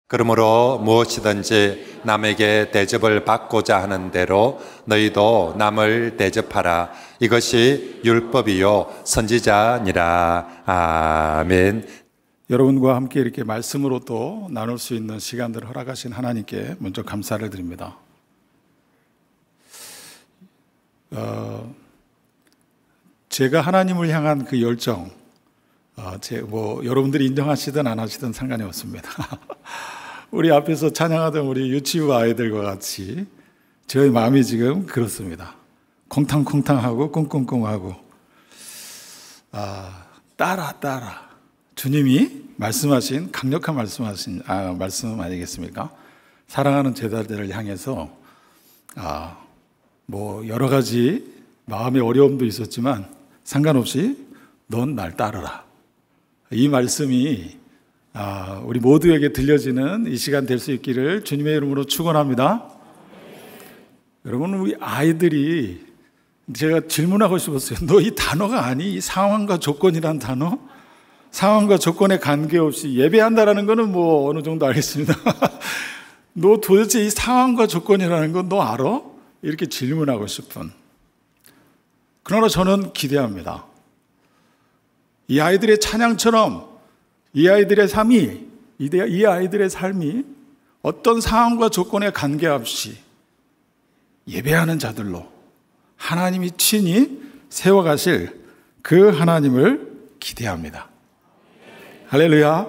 그러므로 무엇이든지 남에게 대접을 받고자 하는 대로 너희도 남을 대접하라. 이것이 율법이요 선지자니라. 아멘. 여러분과 함께 이렇게 말씀으로 또 나눌 수 있는 시간들을 허락하신 하나님께 먼저 감사를 드립니다. 제가 하나님을 향한 그 열정, 여러분들이 인정하시든 안 하시든 상관이 없습니다. 우리 앞에서 찬양하던 우리 유치부 아이들과 같이 저의 마음이 지금 그렇습니다. 콩탕콩탕하고 꽁꽁꽁하고 따라 주님이 말씀하신 강력한 말씀 아니겠습니까? 사랑하는 제자들을 향해서 여러 가지 마음의 어려움도 있었지만 상관없이 넌 날 따르라. 이 말씀이 우리 모두에게 들려지는 이 시간 될 수 있기를 주님의 이름으로 축원합니다. 여러분, 우리 아이들이 제가 질문하고 싶었어요. 너 이 단어가 아니? 이 상황과 조건이란 단어? 상황과 조건에 관계없이 예배한다라는 거는 어느 정도 알겠습니다. 너 도대체 이 상황과 조건이라는 건 너 알아? 이렇게 질문하고 싶은. 그러나 저는 기대합니다. 이 아이들의 찬양처럼 이 아이들의 삶이 어떤 상황과 조건에 관계없이 예배하는 자들로 하나님이 친히 세워가실 그 하나님을 기대합니다. 할렐루야.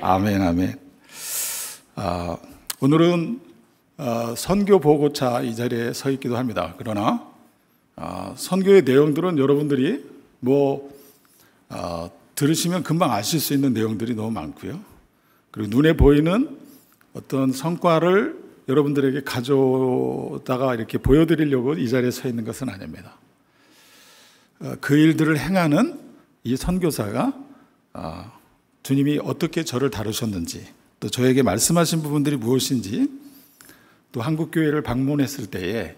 아멘, 아멘. 오늘은 선교 보고차 이 자리에 서 있기도 합니다. 그러나 선교의 내용들은 여러분들이 들으시면 금방 아실 수 있는 내용들이 너무 많고요. 그리고 눈에 보이는 어떤 성과를 여러분들에게 가져다가 이렇게 보여드리려고 이 자리에 서 있는 것은 아닙니다. 그 일들을 행하는 이 선교사가 주님이 어떻게 저를 다루셨는지, 또 저에게 말씀하신 부분들이 무엇인지, 또 한국교회를 방문했을 때에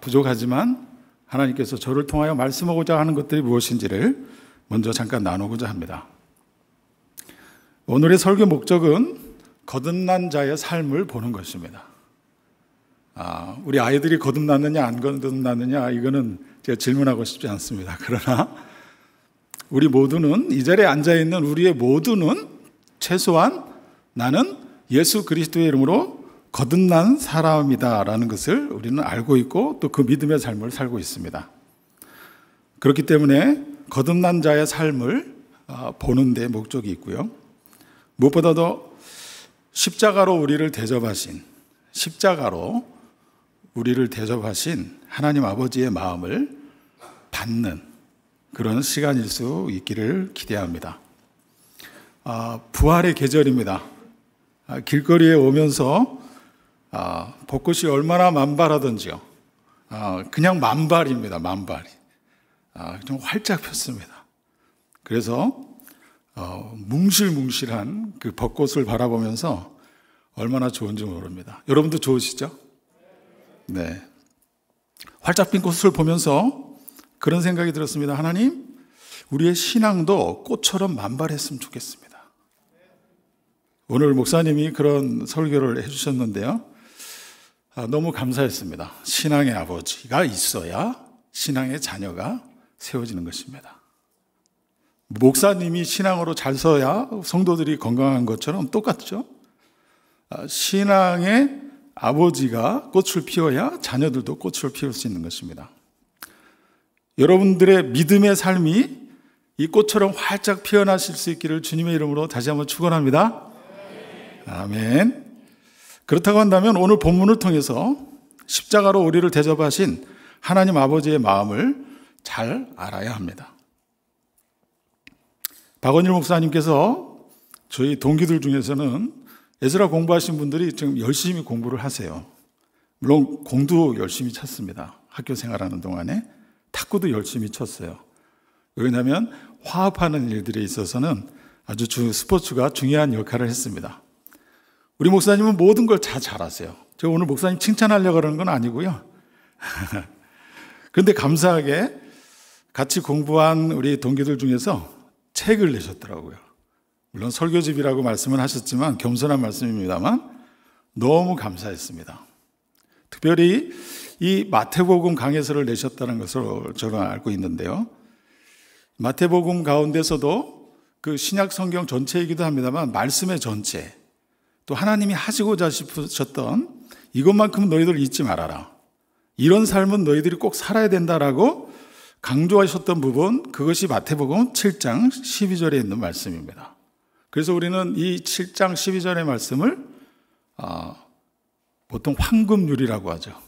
부족하지만 하나님께서 저를 통하여 말씀하고자 하는 것들이 무엇인지를 먼저 잠깐 나누고자 합니다. 오늘의 설교 목적은 거듭난 자의 삶을 보는 것입니다. 우리 아이들이 거듭났느냐 안 거듭났느냐 이거는 제가 질문하고 싶지 않습니다. 그러나 우리 모두는, 이 자리에 앉아있는 우리의 모두는 최소한 나는 예수 그리스도의 이름으로 거듭난 사람이다라는 것을 우리는 알고 있고 또 그 믿음의 삶을 살고 있습니다. 그렇기 때문에 거듭난 자의 삶을 보는 데 목적이 있고요. 무엇보다도 십자가로 우리를 대접하신 하나님 아버지의 마음을 받는 그런 시간일 수 있기를 기대합니다. 부활의 계절입니다. 길거리에 오면서 벚꽃이 얼마나 만발하던지요. 그냥 만발입니다. 만발이. 좀 활짝 폈습니다. 그래서 뭉실뭉실한 그 벚꽃을 바라보면서 얼마나 좋은지 모릅니다. 여러분도 좋으시죠? 네. 활짝 핀 꽃을 보면서 그런 생각이 들었습니다. 하나님, 우리의 신앙도 꽃처럼 만발했으면 좋겠습니다. 오늘 목사님이 그런 설교를 해주셨는데요. 너무 감사했습니다. 신앙의 아버지가 있어야 신앙의 자녀가 세워지는 것입니다. 목사님이 신앙으로 잘 서야 성도들이 건강한 것처럼 똑같죠. 신앙의 아버지가 꽃을 피워야 자녀들도 꽃을 피울 수 있는 것입니다. 여러분들의 믿음의 삶이 이 꽃처럼 활짝 피어나실 수 있기를 주님의 이름으로 다시 한번 축원합니다. 아멘. 그렇다고 한다면 오늘 본문을 통해서 십자가로 우리를 대접하신 하나님 아버지의 마음을 잘 알아야 합니다. 박원일 목사님께서 저희 동기들 중에서는 에스라 공부하신 분들이 지금 열심히 공부를 하세요. 물론 공도 열심히 쳤습니다. 학교 생활하는 동안에 탁구도 열심히 쳤어요. 왜냐하면 화합하는 일들에 있어서는 아주 스포츠가 중요한 역할을 했습니다. 우리 목사님은 모든 걸 다 잘하세요. 제가 오늘 목사님 칭찬하려고 그러는 건 아니고요. 그런데 감사하게 같이 공부한 우리 동기들 중에서 책을 내셨더라고요. 물론 설교집이라고 말씀은 하셨지만 겸손한 말씀입니다만 너무 감사했습니다. 특별히 이 마태복음 강해서를 내셨다는 것을 저는 알고 있는데요. 마태복음 가운데서도 그 신약 성경 전체이기도 합니다만 말씀의 전체, 또 하나님이 하시고자 싶으셨던 이것만큼은 너희들 잊지 말아라, 이런 삶은 너희들이 꼭 살아야 된다라고 강조하셨던 부분, 그것이 마태복음 7장 12절에 있는 말씀입니다. 그래서 우리는 이 7장 12절의 말씀을 보통 황금률이라고 하죠.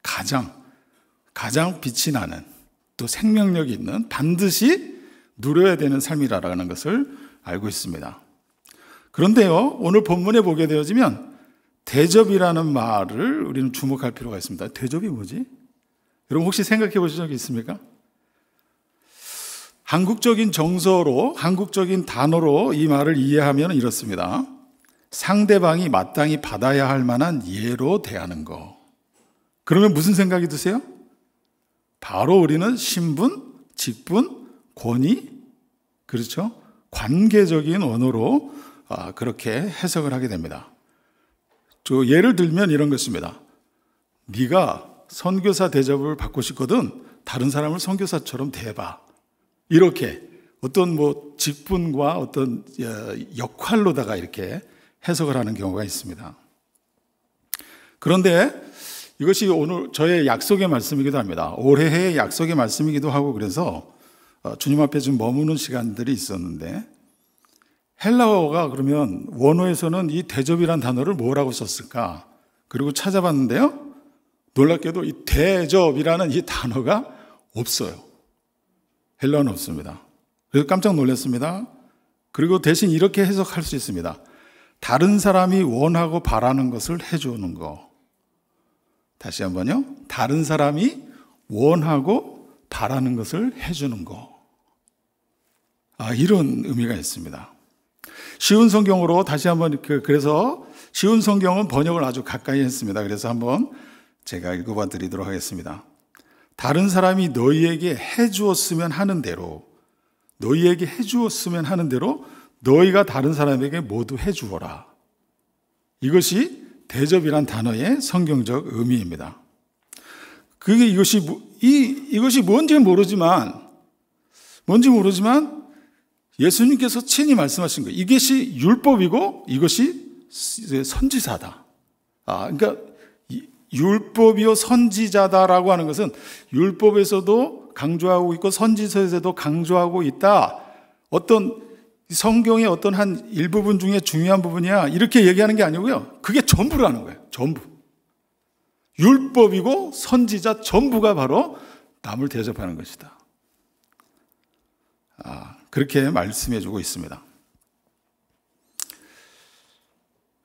가장 빛이 나는, 또 생명력이 있는, 반드시 누려야 되는 삶이라는 것을 알고 있습니다. 그런데요, 오늘 본문에 보게 되어지면 대접이라는 말을 우리는 주목할 필요가 있습니다. 대접이 뭐지? 여러분 혹시 생각해 보신 적이 있습니까? 한국적인 정서로, 한국적인 단어로 이 말을 이해하면 이렇습니다. 상대방이 마땅히 받아야 할 만한 예로 대하는 거. 그러면 무슨 생각이 드세요? 바로 우리는 신분, 직분, 권위, 그렇죠? 관계적인 언어로 그렇게 해석을 하게 됩니다. 예를 들면 이런 것입니다. 네가 선교사 대접을 받고 싶거든 다른 사람을 선교사처럼 대봐. 이렇게 어떤 직분과 어떤 역할로다가 이렇게 해석을 하는 경우가 있습니다. 그런데 이것이 오늘 저의 약속의 말씀이기도 합니다. 올해의 약속의 말씀이기도 하고, 그래서 주님 앞에 좀 머무는 시간들이 있었는데, 헬라어가 그러면 원어에서는 이 대접이란 단어를 뭐라고 썼을까? 그리고 찾아봤는데요, 놀랍게도 이 대접이라는 이 단어가 없어요. 헬라어는 없습니다. 그래서 깜짝 놀랐습니다. 그리고 대신 이렇게 해석할 수 있습니다. 다른 사람이 원하고 바라는 것을 해주는 거. 다시 한번요. 다른 사람이 원하고 바라는 것을 해주는 거. 이런 의미가 있습니다. 쉬운 성경으로 다시 한번, 그래서 쉬운 성경은 번역을 아주 가까이 했습니다. 그래서 한번 제가 읽어봐 드리도록 하겠습니다. 다른 사람이 너희에게 해주었으면 하는 대로, 너희에게 해주었으면 하는 대로 너희가 다른 사람에게 모두 해주어라. 이것이 대접이란 단어의 성경적 의미입니다. 이것이 뭔지 모르지만 예수님께서 친히 말씀하신 거예요. 이것이 율법이고 이것이 선지자다. 그러니까 율법이요 선지자다라고 하는 것은 율법에서도 강조하고 있고 선지서에서도 강조하고 있다. 어떤 성경의 어떤 한 일부분 중에 중요한 부분이야, 이렇게 얘기하는 게 아니고요. 그게 전부라는 거예요. 전부. 율법이고 선지자 전부가 바로 남을 대접하는 것이다. 그렇게 말씀해 주고 있습니다.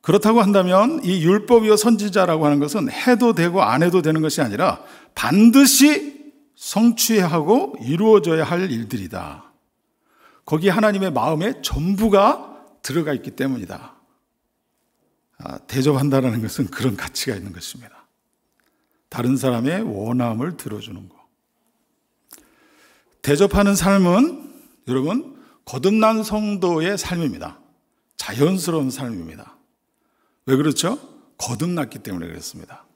그렇다고 한다면 이 율법이요 선지자라고 하는 것은 해도 되고 안 해도 되는 것이 아니라 반드시 성취해야 하고 이루어져야 할 일들이다. 거기에 하나님의 마음에 전부가 들어가 있기 때문이다. 대접한다는 것은 그런 가치가 있는 것입니다. 다른 사람의 원함을 들어주는 것. 대접하는 삶은 여러분 거듭난 성도의 삶입니다. 자연스러운 삶입니다. 왜 그렇죠? 거듭났기 때문에 그렇습니다.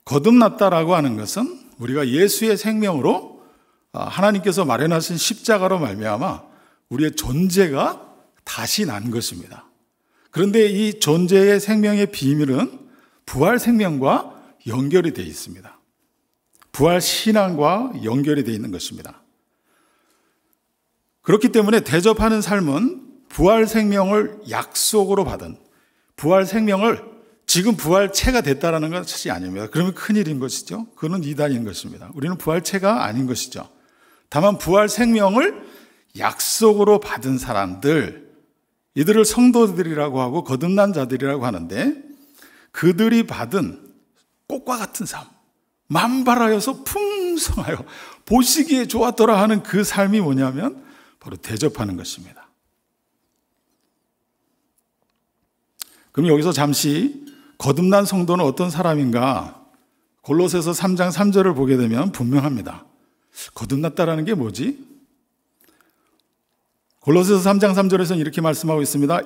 거듭났다라고 하는 것은 우리가 예수의 생명으로 하나님께서 마련하신 십자가로 말미암아 우리의 존재가 다시 난 것입니다. 그런데 이 존재의 생명의 비밀은 부활 생명과 연결이 되어 있습니다. 부활 신앙과 연결이 되어 있는 것입니다. 그렇기 때문에 대접하는 삶은 부활 생명을 약속으로 받은, 부활 생명을 지금 부활체가 됐다라는 것이 아닙니다. 그러면 큰일인 것이죠. 그건 이단인 것입니다. 우리는 부활체가 아닌 것이죠. 다만 부활 생명을 약속으로 받은 사람들, 이들을 성도들이라고 하고 거듭난 자들이라고 하는데, 그들이 받은 꽃과 같은 삶, 만발하여서 풍성하여 보시기에 좋았더라 하는 그 삶이 뭐냐면 바로 대접하는 것입니다. 그럼 여기서 잠시 거듭난 성도는 어떤 사람인가? 골로새서 3장 3절을 보게 되면 분명합니다. 거듭났다라는 게 뭐지? 골로새서 3장 3절에서는 이렇게 말씀하고 있습니다.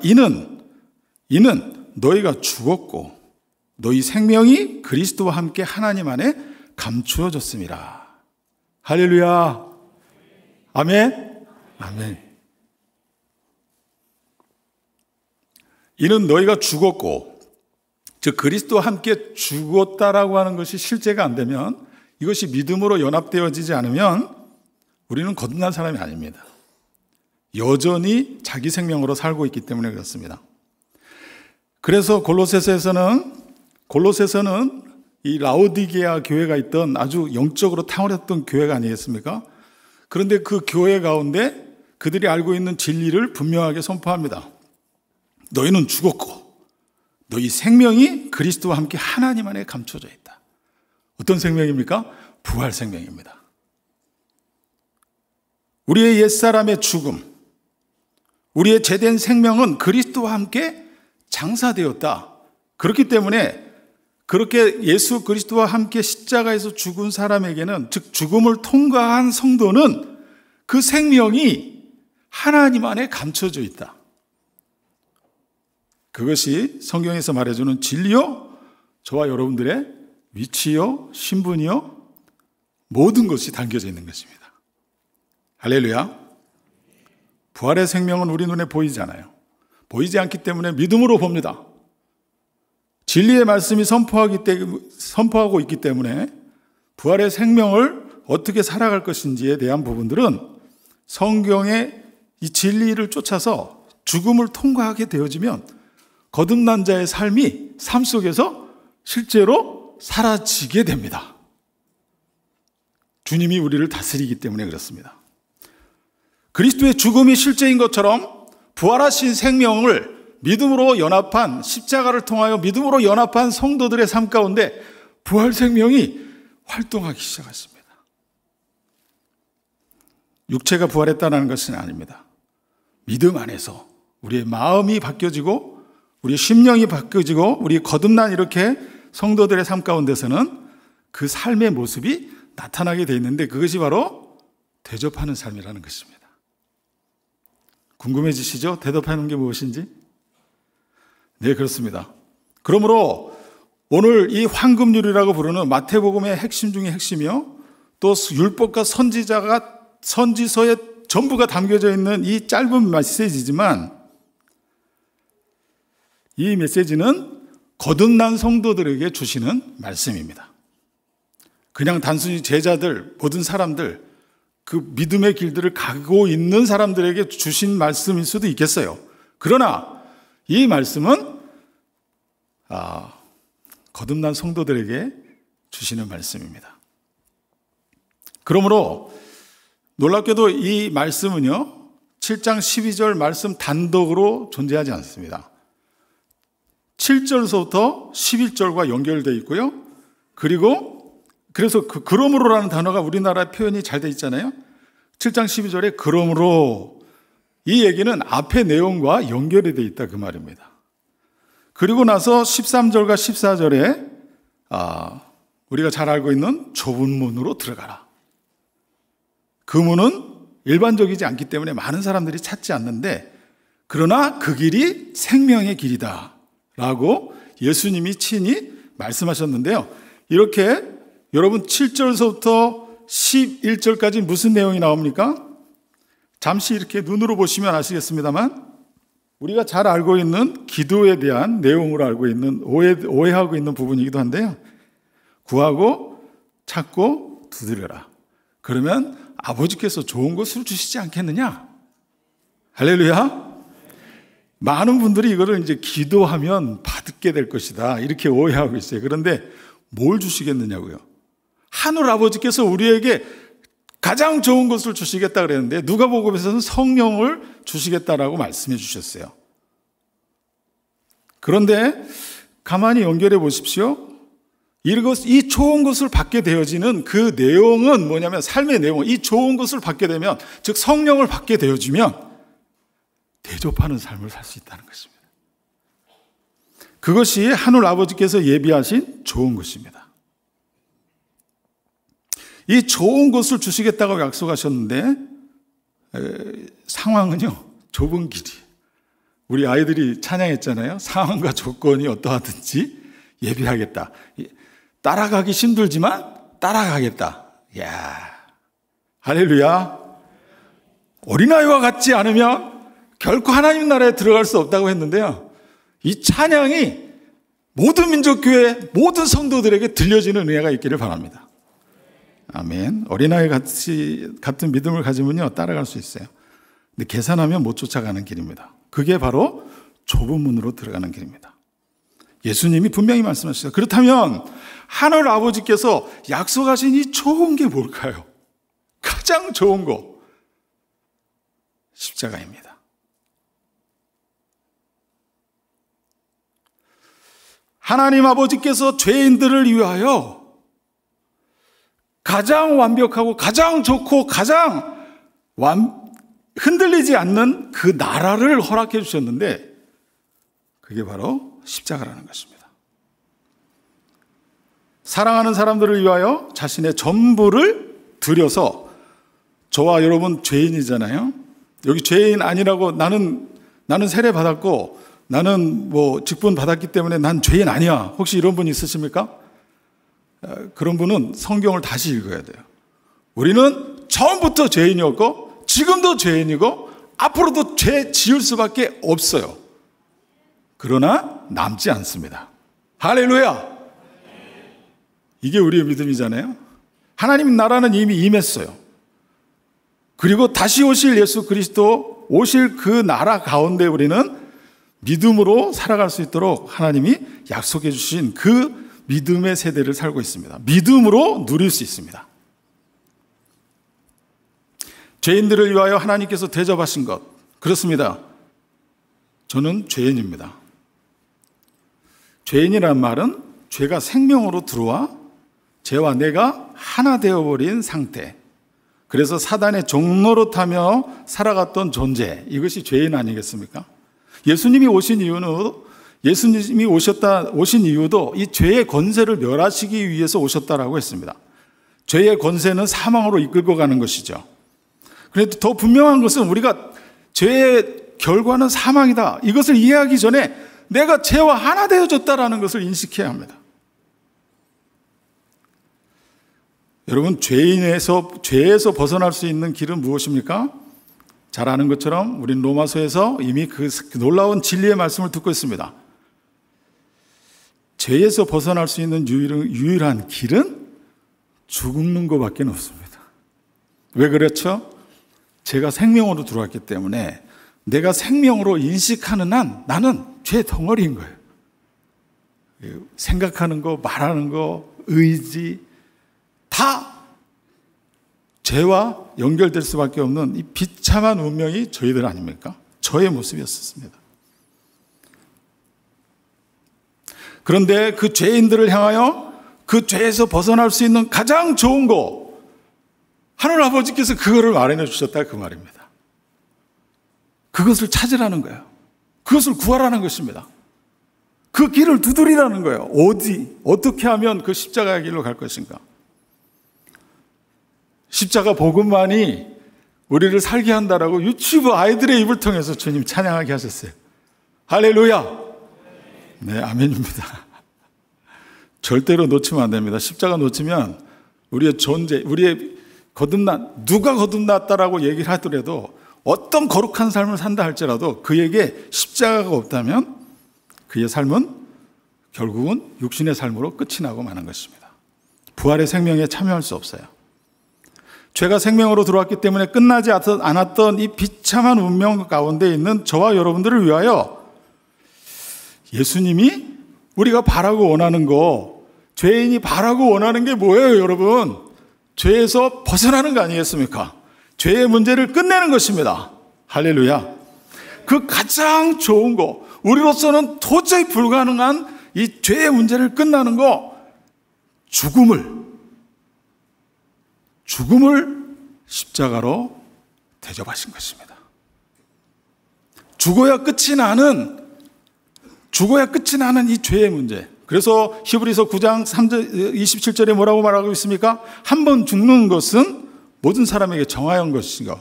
이는 너희가 죽었고 너희 생명이 그리스도와 함께 하나님 안에 감추어졌습니다. 할렐루야. 아멘. 아멘. 이는 너희가 죽었고, 즉 그리스도와 함께 죽었다라고 하는 것이 실제가 안 되면, 이것이 믿음으로 연합되어지지 않으면 우리는 거듭난 사람이 아닙니다. 여전히 자기 생명으로 살고 있기 때문에 그렇습니다. 그래서 골로새서는 이 라오디게아 교회가 있던 아주 영적으로 탁월했던 교회가 아니겠습니까? 그런데 그 교회 가운데 그들이 알고 있는 진리를 분명하게 선포합니다. 너희는 죽었고 너희 생명이 그리스도와 함께 하나님 안에 감춰져 있다. 어떤 생명입니까? 부활 생명입니다. 우리의 옛사람의 죽음, 우리의 제된 생명은 그리스도와 함께 장사되었다. 그렇기 때문에 그렇게 예수 그리스도와 함께 십자가에서 죽은 사람에게는, 즉 죽음을 통과한 성도는 그 생명이 하나님 안에 감춰져 있다. 그것이 성경에서 말해주는 진리요, 저와 여러분들의 위치요, 신분이요, 모든 것이 담겨져 있는 것입니다. 할렐루야. 부활의 생명은 우리 눈에 보이지 않아요. 보이지 않기 때문에 믿음으로 봅니다. 진리의 말씀이 선포하고 있기 때문에 부활의 생명을 어떻게 살아갈 것인지에 대한 부분들은 성경의 이 진리를 쫓아서 죽음을 통과하게 되어지면 거듭난 자의 삶 속에서 실제로 사라지게 됩니다. 주님이 우리를 다스리기 때문에 그렇습니다. 그리스도의 죽음이 실제인 것처럼 부활하신 생명을 믿음으로 연합한, 십자가를 통하여 믿음으로 연합한 성도들의 삶 가운데 부활 생명이 활동하기 시작했습니다. 육체가 부활했다는 것은 아닙니다. 믿음 안에서 우리의 마음이 바뀌어지고 우리의 심령이 바뀌어지고 우리 거듭난 이렇게 성도들의 삶 가운데서는 그 삶의 모습이 나타나게 되어 있는데, 그것이 바로 대접하는 삶이라는 것입니다. 궁금해지시죠? 대접하는 게 무엇인지? 네, 그렇습니다. 그러므로 오늘 이 황금률이라고 부르는 마태복음의 핵심 중에 핵심이요, 또 율법과 선지서에 전부가 담겨져 있는 이 짧은 메시지지만, 이 메시지는 거듭난 성도들에게 주시는 말씀입니다. 그냥 단순히 제자들, 모든 사람들, 그 믿음의 길들을 가고 있는 사람들에게 주신 말씀일 수도 있겠어요. 그러나 이 말씀은 거듭난 성도들에게 주시는 말씀입니다. 그러므로 놀랍게도 이 말씀은요, 7장 12절 말씀 단독으로 존재하지 않습니다. 7절서부터 11절과 연결되어 있고요. 그래서 그러므로라는 단어가 우리나라 표현이 잘 돼 있잖아요. 7장 12절에 그러므로, 이 얘기는 앞의 내용과 연결이 되어 있다, 그 말입니다. 그리고 나서 13절과 14절에 우리가 잘 알고 있는 좁은 문으로 들어가라. 그 문은 일반적이지 않기 때문에 많은 사람들이 찾지 않는데, 그러나 그 길이 생명의 길이다 라고 예수님이 친히 말씀하셨는데요. 이렇게 여러분 7절서부터 11절까지 무슨 내용이 나옵니까? 잠시 이렇게 눈으로 보시면 아시겠습니다만, 우리가 잘 알고 있는 기도에 대한 내용으로 알고 있는, 오해하고 있는 부분이기도 한데요. 구하고 찾고 두드려라. 그러면 아버지께서 좋은 것을 주시지 않겠느냐? 할렐루야. 많은 분들이 이거를 이제 기도하면 받게 될 것이다, 이렇게 오해하고 있어요. 그런데 뭘 주시겠느냐고요? 하늘 아버지께서 우리에게 가장 좋은 것을 주시겠다 그랬는데, 누가복음에서는 성령을 주시겠다라고 말씀해 주셨어요. 그런데 가만히 연결해 보십시오. 이 좋은 것을 받게 되어지는 그 내용은 뭐냐면, 삶의 내용, 이 좋은 것을 받게 되면, 즉 성령을 받게 되어지면 대접하는 삶을 살 수 있다는 것입니다. 그것이 하늘 아버지께서 예비하신 좋은 것입니다. 이 좋은 것을 주시겠다고 약속하셨는데, 상황은요, 좁은 길이. 우리 아이들이 찬양했잖아요. 상황과 조건이 어떠하든지 예비하겠다. 따라가기 힘들지만 따라가겠다. 이야, 할렐루야. 어린아이와 같지 않으면 결코 하나님 나라에 들어갈 수 없다고 했는데요. 이 찬양이 모든 민족교회 모든 성도들에게 들려지는 은혜가 있기를 바랍니다. 아멘. 어린아이 같은 믿음을 가지면요, 따라갈 수 있어요. 근데 계산하면 못 쫓아가는 길입니다. 그게 바로 좁은 문으로 들어가는 길입니다. 예수님이 분명히 말씀하셨어요. 그렇다면 하늘 아버지께서 약속하신 이 좋은 게 뭘까요? 가장 좋은 거, 십자가입니다. 하나님 아버지께서 죄인들을 위하여 가장 완벽하고 가장 좋고 가장 흔들리지 않는 그 나라를 허락해 주셨는데, 그게 바로 십자가라는 것입니다. 사랑하는 사람들을 위하여 자신의 전부를 들여서, 저와 여러분 죄인이잖아요. 여기 죄인 아니라고 나는 세례 받았고 나는 뭐 직분 받았기 때문에 난 죄인 아니야. 혹시 이런 분 있으십니까? 그런 분은 성경을 다시 읽어야 돼요. 우리는 처음부터 죄인이었고 지금도 죄인이고 앞으로도 죄 지을 수밖에 없어요. 그러나 남지 않습니다. 할렐루야. 이게 우리의 믿음이잖아요. 하나님 나라는 이미 임했어요. 그리고 다시 오실 예수 그리스도 오실 그 나라 가운데 우리는 믿음으로 살아갈 수 있도록 하나님이 약속해 주신 그 믿음의 세대를 살고 있습니다. 믿음으로 누릴 수 있습니다. 죄인들을 위하여 하나님께서 대접하신 것, 그렇습니다. 저는 죄인입니다. 죄인이란 말은 죄가 생명으로 들어와 죄와 내가 하나 되어버린 상태, 그래서 사단의 종노릇하며 살아갔던 존재, 이것이 죄인 아니겠습니까? 예수님이 오신 이유도 이 죄의 권세를 멸하시기 위해서 오셨다라고 했습니다. 죄의 권세는 사망으로 이끌고 가는 것이죠. 그런데 더 분명한 것은 우리가 죄의 결과는 사망이다, 이것을 이해하기 전에 내가 죄와 하나 되어졌다라는 것을 인식해야 합니다. 여러분, 죄에서 벗어날 수 있는 길은 무엇입니까? 잘 아는 것처럼 우리는 로마서에서 이미 그 놀라운 진리의 말씀을 듣고 있습니다. 죄에서 벗어날 수 있는 유일한 길은 죽는 것밖에 없습니다. 왜 그렇죠? 죄가 생명으로 들어왔기 때문에 내가 생명으로 인식하는 한 나는 죄 덩어리인 거예요. 생각하는 거, 말하는 거, 의지 다 죄와 연결될 수밖에 없는 이 비참한 운명이 저희들 아닙니까? 저의 모습이었습니다. 그런데 그 죄인들을 향하여 그 죄에서 벗어날 수 있는 가장 좋은 거, 하늘 아버지께서 그거를 마련해 주셨다, 그 말입니다. 그것을 찾으라는 거예요. 그것을 구하라는 것입니다. 그 길을 두드리라는 거예요. 어떻게 하면 그 십자가의 길로 갈 것인가? 십자가 복음만이 우리를 살게 한다라고 유치부 아이들의 입을 통해서 주님 찬양하게 하셨어요. 할렐루야. 네, 아멘입니다. 절대로 놓치면 안 됩니다. 십자가 놓치면 우리의 존재, 누가 거듭났다라고 얘기를 하더라도, 어떤 거룩한 삶을 산다 할지라도 그에게 십자가가 없다면 그의 삶은 결국은 육신의 삶으로 끝이 나고 마는 것입니다. 부활의 생명에 참여할 수 없어요. 죄가 생명으로 들어왔기 때문에 끝나지 않았던 이 비참한 운명 가운데 있는 저와 여러분들을 위하여 예수님이 우리가 바라고 원하는 거, 죄인이 바라고 원하는 게 뭐예요, 여러분? 죄에서 벗어나는 거 아니겠습니까? 죄의 문제를 끝내는 것입니다. 할렐루야. 그 가장 좋은 거, 우리로서는 도저히 불가능한 이 죄의 문제를 끝나는 거, 죽음을 십자가로 대접하신 것입니다. 죽어야 끝이 나는 이 죄의 문제. 그래서 히브리서 9장 27절에 뭐라고 말하고 있습니까? 한 번 죽는 것은 모든 사람에게 정하여진 것이고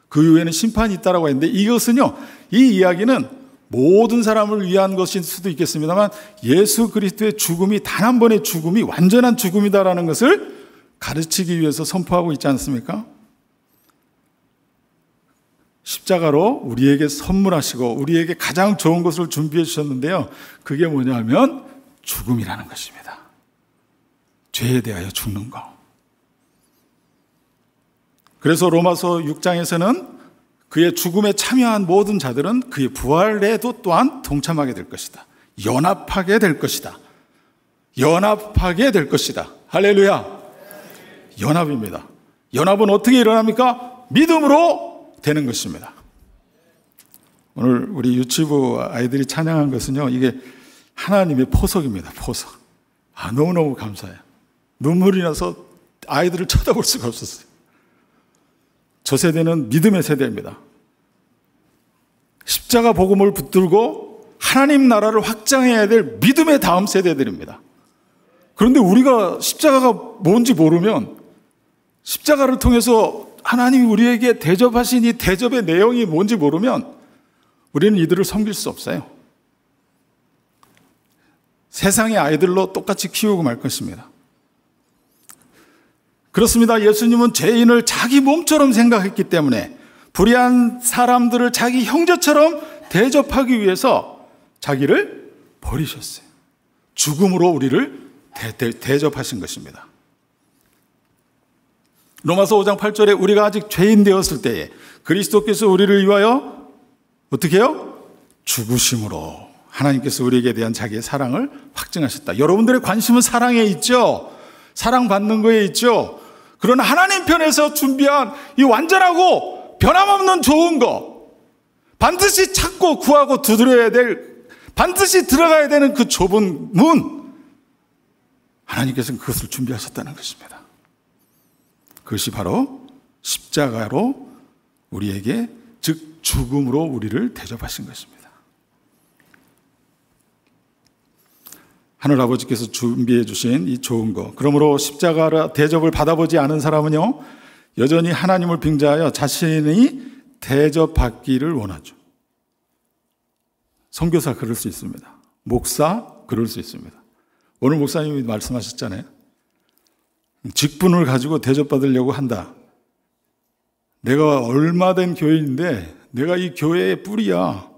그 이후에는 심판이 있다라고 했는데, 이것은요, 이 이야기는 모든 사람을 위한 것일 수도 있겠습니다만 예수 그리스도의 죽음이 단 한 번의 죽음이 완전한 죽음이다라는 것을 가르치기 위해서 선포하고 있지 않습니까? 십자가로 우리에게 선물하시고 우리에게 가장 좋은 것을 준비해 주셨는데요, 그게 뭐냐면 죽음이라는 것입니다. 죄에 대하여 죽는 거. 그래서 로마서 6장에서는 그의 죽음에 참여한 모든 자들은 그의 부활에도 또한 동참하게 될 것이다. 연합하게 될 것이다. 연합하게 될 것이다. 할렐루야. 연합입니다. 연합은 어떻게 일어납니까? 믿음으로 되는 것입니다. 오늘 우리 유치부 아이들이 찬양한 것은요, 이게 하나님의 포석입니다. 포석. 너무너무 감사해요. 눈물이 나서 아이들을 쳐다볼 수가 없었어요. 저 세대는 믿음의 세대입니다. 십자가 복음을 붙들고 하나님 나라를 확장해야 될 믿음의 다음 세대들입니다. 그런데 우리가 십자가가 뭔지 모르면, 십자가를 통해서 하나님이 우리에게 대접하신 이 대접의 내용이 뭔지 모르면 우리는 이들을 섬길 수 없어요. 세상의 아이들로 똑같이 키우고 말 것입니다. 그렇습니다. 예수님은 죄인을 자기 몸처럼 생각했기 때문에 불의한 사람들을 자기 형제처럼 대접하기 위해서 자기를 버리셨어요. 죽음으로 우리를 대접하신 것입니다. 로마서 5장 8절에 우리가 아직 죄인 되었을 때에 그리스도께서 우리를 위하여 어떻게 해요? 죽으심으로 하나님께서 우리에게 대한 자기의 사랑을 확증하셨다. 여러분들의 관심은 사랑에 있죠. 사랑받는 거에 있죠. 그러나 하나님 편에서 준비한 이 완전하고 변함없는 좋은 거, 반드시 찾고 구하고 두드려야 될, 반드시 들어가야 되는 그 좁은 문, 하나님께서는 그것을 준비하셨다는 것입니다. 그것이 바로 십자가로 우리에게, 즉 죽음으로 우리를 대접하신 것입니다. 하늘아버지께서 준비해 주신 이 좋은 거, 그러므로 십자가 대접을 받아보지 않은 사람은요, 여전히 하나님을 빙자하여 자신이 대접받기를 원하죠. 선교사 그럴 수 있습니다. 목사 그럴 수 있습니다. 오늘 목사님이 말씀하셨잖아요. 직분을 가지고 대접받으려고 한다. 내가 얼마 된 교회인데 내가 이 교회의 뿌리야.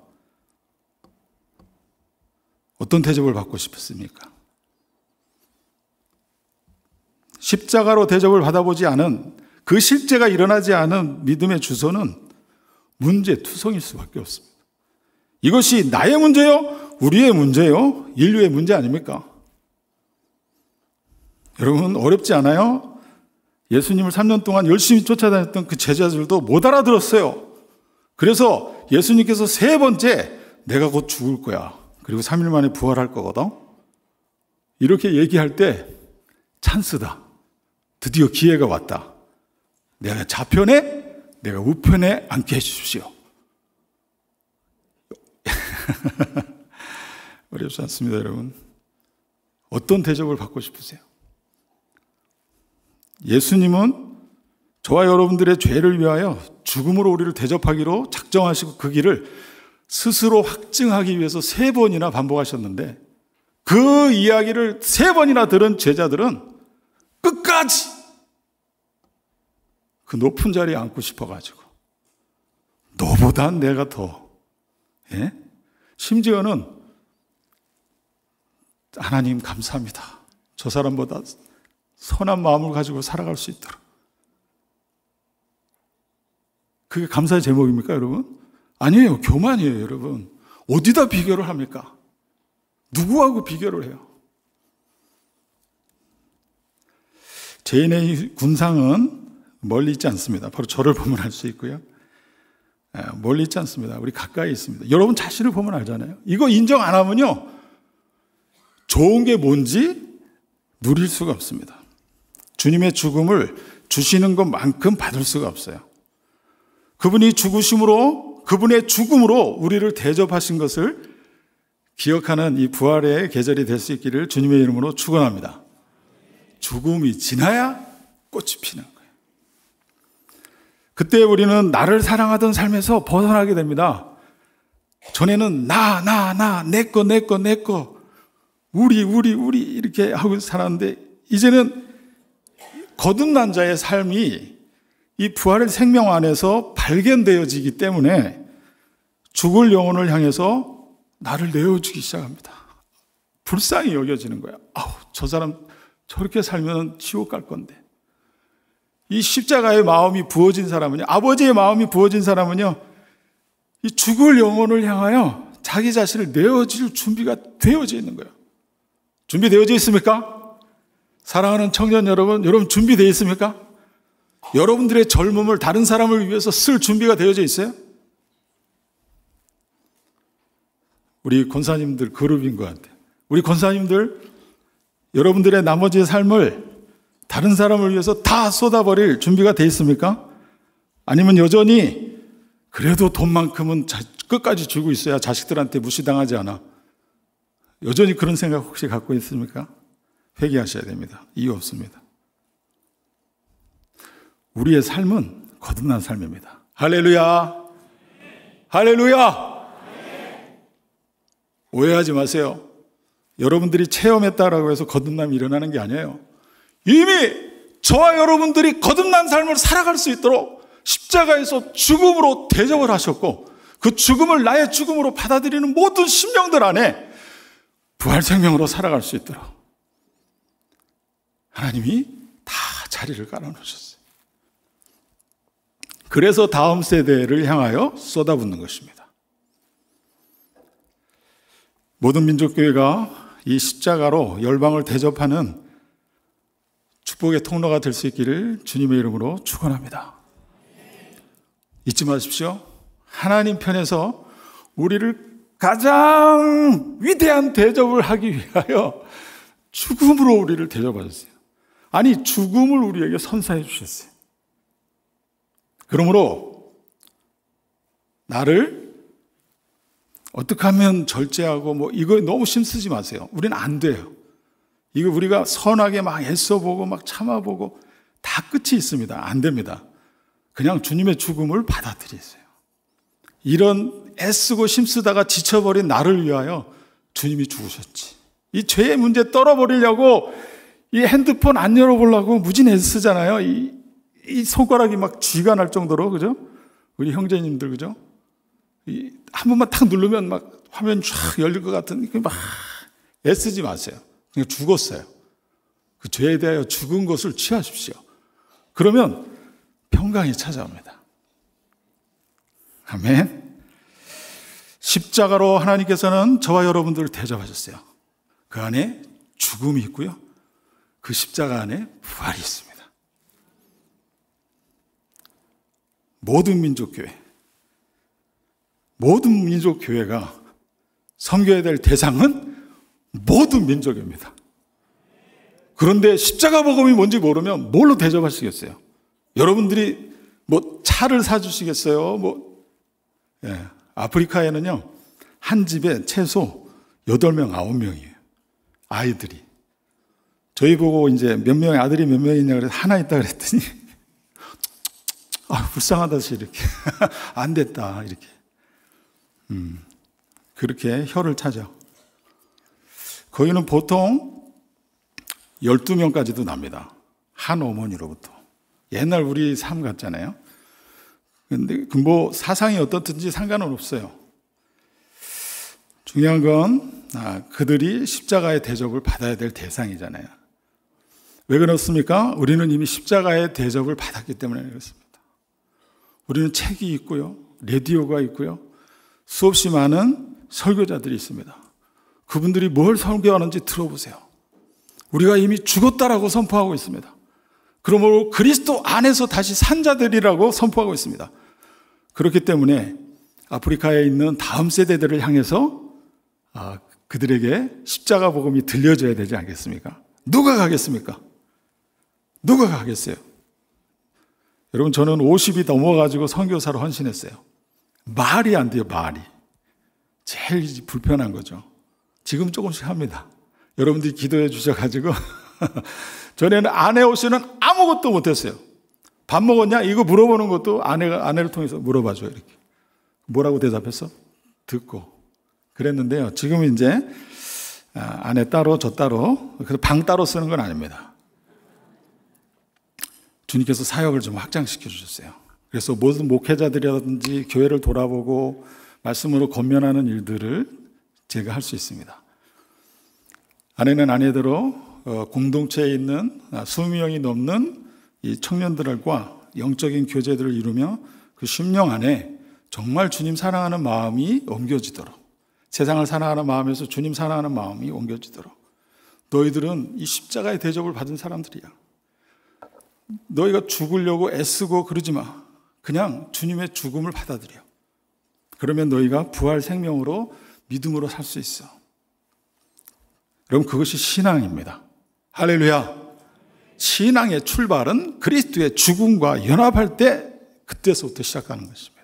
어떤 대접을 받고 싶습니까? 십자가로 대접을 받아보지 않은, 그 실제가 일어나지 않은 믿음의 주소는 문제투성일 수밖에 없습니다. 이것이 나의 문제요? 우리의 문제요? 인류의 문제 아닙니까? 여러분, 어렵지 않아요? 예수님을 3년 동안 열심히 쫓아다녔던 그 제자들도 못 알아들었어요. 그래서 예수님께서 3번째 내가 곧 죽을 거야, 그리고 3일 만에 부활할 거거든, 이렇게 얘기할 때 찬스다. 드디어 기회가 왔다. 내가 좌편에, 내가 우편에 앉게 해주십시오. 어렵지 않습니다, 여러분. 어떤 대접을 받고 싶으세요? 예수님은 저와 여러분들의 죄를 위하여 죽음으로 우리를 대접하기로 작정하시고 그 길을 스스로 확증하기 위해서 3번이나 반복하셨는데, 그 이야기를 3번이나 들은 제자들은 끝까지 그 높은 자리에 앉고 싶어가지고, 너보단 내가 더, 예? 심지어는 하나님 감사합니다, 저 사람보다 선한 마음을 가지고 살아갈 수 있도록. 그게 감사의 제목입니까, 여러분? 아니에요. 교만이에요, 여러분. 어디다 비교를 합니까? 누구하고 비교를 해요? 죄인의 군상은 멀리 있지 않습니다. 바로 저를 보면 알 수 있고요. 멀리 있지 않습니다. 우리 가까이 있습니다. 여러분 자신을 보면 알잖아요. 이거 인정 안 하면요, 좋은 게 뭔지 누릴 수가 없습니다. 주님의 죽음을 주시는 것만큼 받을 수가 없어요. 그분이 죽으심으로, 그분의 죽음으로 우리를 대접하신 것을 기억하는 이 부활의 계절이 될 수 있기를 주님의 이름으로 축원합니다. 죽음이 지나야 꽃이 피는 거예요. 그때 우리는 나를 사랑하던 삶에서 벗어나게 됩니다. 전에는 내 거, 우리 이렇게 하고 살았는데 이제는 거듭난 자의 삶이 이 부활의 생명 안에서 발견되어지기 때문에 죽을 영혼을 향해서 나를 내어주기 시작합니다. 불쌍히 여겨지는 거야. 저 사람 저렇게 살면 지옥 갈 건데. 이 십자가의 마음이 부어진 사람은요, 아버지의 마음이 부어진 사람은요, 이 죽을 영혼을 향하여 자기 자신을 내어줄 준비가 되어져 있는 거예요. 준비되어져 있습니까? 사랑하는 청년 여러분 준비되어 있습니까? 여러분들의 젊음을 다른 사람을 위해서 쓸 준비가 되어져 있어요? 우리 권사님들 그룹인 것 같아요. 우리 권사님들, 여러분들의 나머지 삶을 다른 사람을 위해서 다 쏟아버릴 준비가 되어 있습니까? 아니면 여전히 그래도 돈만큼은 끝까지 주고 있어야 자식들한테 무시당하지 않아. 여전히 그런 생각 혹시 갖고 있습니까? 회개하셔야 됩니다. 이유 없습니다. 우리의 삶은 거듭난 삶입니다. 할렐루야! 할렐루야! 오해하지 마세요. 여러분들이 체험했다라고 해서 거듭남이 일어나는 게 아니에요. 이미 저와 여러분들이 거듭난 삶을 살아갈 수 있도록 십자가에서 죽음으로 대접을 하셨고 그 죽음을 나의 죽음으로 받아들이는 모든 심령들 안에 부활 생명으로 살아갈 수 있도록 하나님이 다 자리를 깔아놓으셨어요. 그래서 다음 세대를 향하여 쏟아붓는 것입니다. 모든 민족교회가 이 십자가로 열방을 대접하는 축복의 통로가 될 수 있기를 주님의 이름으로 축원합니다. 잊지 마십시오. 하나님 편에서 우리를 가장 위대한 대접을 하기 위하여 죽음으로 우리를 대접하셨어요. 아니, 죽음을 우리에게 선사해 주셨어요. 그러므로 나를 어떻게 하면 절제하고 이거 너무 힘쓰지 마세요. 우리는 안 돼요. 이거 우리가 선하게 막 애써보고 막 참아보고 다 끝이 있습니다. 안 됩니다. 그냥 주님의 죽음을 받아들이세요. 이런 애쓰고 힘쓰다가 지쳐버린 나를 위하여 주님이 죽으셨지. 이 죄의 문제 떨어버리려고 이 핸드폰 안 열어보려고 무진 애쓰잖아요. 이 손가락이 막 쥐가 날 정도로, 그죠? 우리 형제님들, 그죠? 한 번만 탁 누르면 막 화면 쫙 열릴 것 같은, 막 애쓰지 마세요. 그냥 죽었어요. 그 죄에 대하여 죽은 것을 취하십시오. 그러면 평강이 찾아옵니다. 아멘. 십자가로 하나님께서는 저와 여러분들을 대접하셨어요. 그 안에 죽음이 있고요. 그 십자가 안에 부활이 있습니다. 모든 민족교회가 섬겨야 될 대상은 모든 민족입니다. 그런데 십자가 복음이 뭔지 모르면 뭘로 대접하시겠어요? 여러분들이 차를 사주시겠어요? 아프리카에는요, 한 집에 최소 8명, 9명이에요. 아이들이. 저희 보고 이제 몇 명의 아들이 몇 명이냐 그래서 하나 있다 그랬더니, 불쌍하다시 이렇게. 안 됐다, 이렇게. 그렇게 혀를 차죠. 거기는 보통 12명까지도 납니다. 한 어머니로부터. 옛날 우리 삶 같잖아요. 근데 사상이 어떻든지 상관은 없어요. 중요한 건 그들이 십자가의 대접을 받아야 될 대상이잖아요. 왜 그렇습니까? 우리는 이미 십자가의 대접을 받았기 때문에 그렇습니다. 우리는 책이 있고요, 라디오가 있고요, 수없이 많은 설교자들이 있습니다. 그분들이 뭘 설교하는지 들어보세요. 우리가 이미 죽었다라고 선포하고 있습니다. 그러므로 그리스도 안에서 다시 산 자들이라고 선포하고 있습니다. 그렇기 때문에 아프리카에 있는 다음 세대들을 향해서 그들에게 십자가 복음이 들려줘야 되지 않겠습니까? 누가 가겠습니까? 누가 가겠어요? 여러분, 저는 50이 넘어가지고 선교사로 헌신했어요. 말이 안 돼요, 말이. 제일 불편한 거죠. 지금 조금씩 합니다. 여러분들이 기도해 주셔가지고 전에는 아내 없이는 아무것도 못했어요. 밥 먹었냐? 이거 물어보는 것도 아내를 통해서 물어봐줘요. 이렇게. 뭐라고 대답했어? 듣고. 그랬는데요. 지금 이제 아내 따로 저 따로 방 따로 쓰는 건 아닙니다. 주님께서 사역을 좀 확장시켜 주셨어요. 그래서 모든 목회자들이라든지 교회를 돌아보고 말씀으로 권면하는 일들을 제가 할 수 있습니다. 아내는 아내대로 공동체에 있는 수십 명이 넘는 이 청년들과 영적인 교제들을 이루며 그 심령 안에 정말 주님 사랑하는 마음이 옮겨지도록, 세상을 사랑하는 마음에서 주님 사랑하는 마음이 옮겨지도록, 너희들은 이 십자가의 대접을 받은 사람들이야. 너희가 죽으려고 애쓰고 그러지 마. 그냥 주님의 죽음을 받아들여. 그러면 너희가 부활 생명으로 믿음으로 살 수 있어. 여러분, 그것이 신앙입니다. 할렐루야. 신앙의 출발은 그리스도의 죽음과 연합할 때 그때서부터 시작하는 것입니다.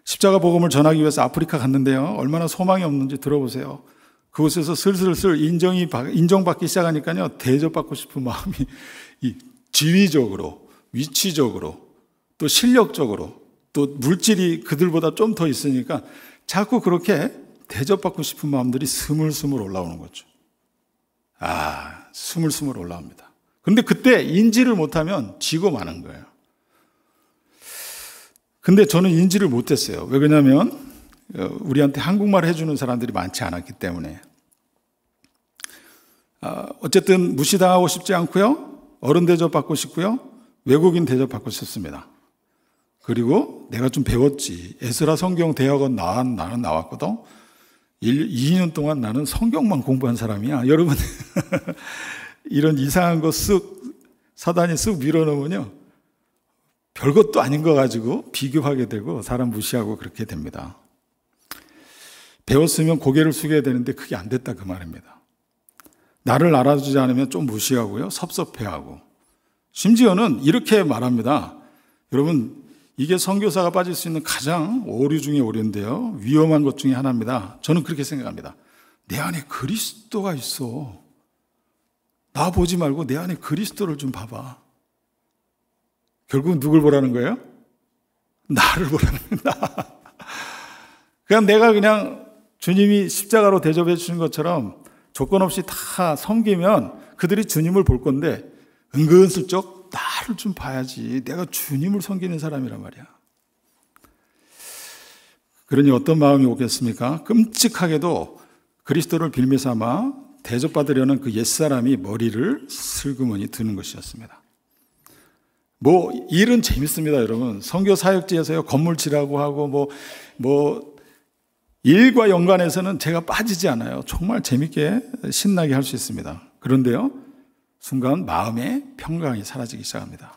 십자가 복음을 전하기 위해서 아프리카 갔는데요. 얼마나 소망이 없는지 들어보세요. 그곳에서 슬슬 인정받기 시작하니까요. 대접받고 싶은 마음이 지위적으로, 위치적으로, 또 실력적으로, 또 물질이 그들보다 좀 더 있으니까 자꾸 그렇게 대접받고 싶은 마음들이 스물스물 올라오는 거죠. 스물스물 올라옵니다. 그런데 그때 인지를 못하면 지고 마는 거예요. 근데 저는 인지를 못했어요. 왜 그러냐면 우리한테 한국말 해주는 사람들이 많지 않았기 때문에. 어쨌든 무시당하고 싶지 않고요. 어른 대접받고 싶고요. 외국인 대접받고 싶습니다. 그리고 내가 좀 배웠지. 에스라 성경 대학원 나는 나왔거든. 2년 동안 나는 성경만 공부한 사람이야. 여러분, 이런 이상한 거 쓱 사단이 쓱 밀어넣으면요. 별것도 아닌 거 가지고 비교하게 되고 사람 무시하고 그렇게 됩니다. 배웠으면 고개를 숙여야 되는데 그게 안 됐다 그 말입니다. 나를 알아주지 않으면 좀 무시하고요. 섭섭해하고. 심지어는 이렇게 말합니다. 여러분, 이게 선교사가 빠질 수 있는 가장 오류 중에 오류인데요. 위험한 것 중에 하나입니다. 저는 그렇게 생각합니다. 내 안에 그리스도가 있어. 나 보지 말고 내 안에 그리스도를 좀 봐봐. 결국은 누굴 보라는 거예요? 나를 보라는 거야. 그냥 주님이 십자가로 대접해 주신 것처럼 조건 없이 다 섬기면 그들이 주님을 볼 건데 은근슬쩍 나를 좀 봐야지. 내가 주님을 섬기는 사람이란 말이야. 그러니 어떤 마음이 오겠습니까? 끔찍하게도 그리스도를 빌미 삼아 대접받으려는 그 옛사람이 머리를 슬그머니 드는 것이었습니다. 일은 재밌습니다, 여러분. 선교 사역지에서요, 건물 칠하고 하고 일과 연관해서는 제가 빠지지 않아요. 정말 재밌게 신나게 할 수 있습니다. 그런데요, 순간 마음의 평강이 사라지기 시작합니다.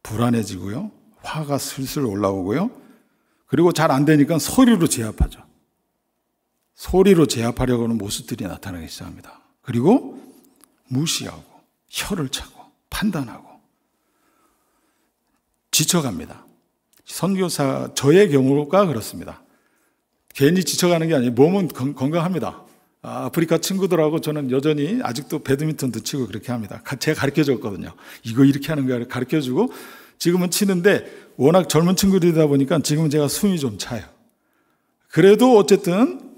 불안해지고요, 화가 슬슬 올라오고요, 그리고 잘 안 되니까 소리로 제압하죠. 소리로 제압하려고 하는 모습들이 나타나기 시작합니다. 그리고 무시하고 혀를 차고 판단하고 지쳐갑니다. 선교사 저의 경우가 그렇습니다. 괜히 지쳐가는 게 아니에요. 몸은 건강합니다. 아프리카 친구들하고 저는 여전히 아직도 배드민턴도 치고 그렇게 합니다. 제가 가르쳐줬거든요. 이거 이렇게 하는 거 가르쳐주고 지금은 치는데 워낙 젊은 친구들이다 보니까 지금은 제가 숨이 좀 차요. 그래도 어쨌든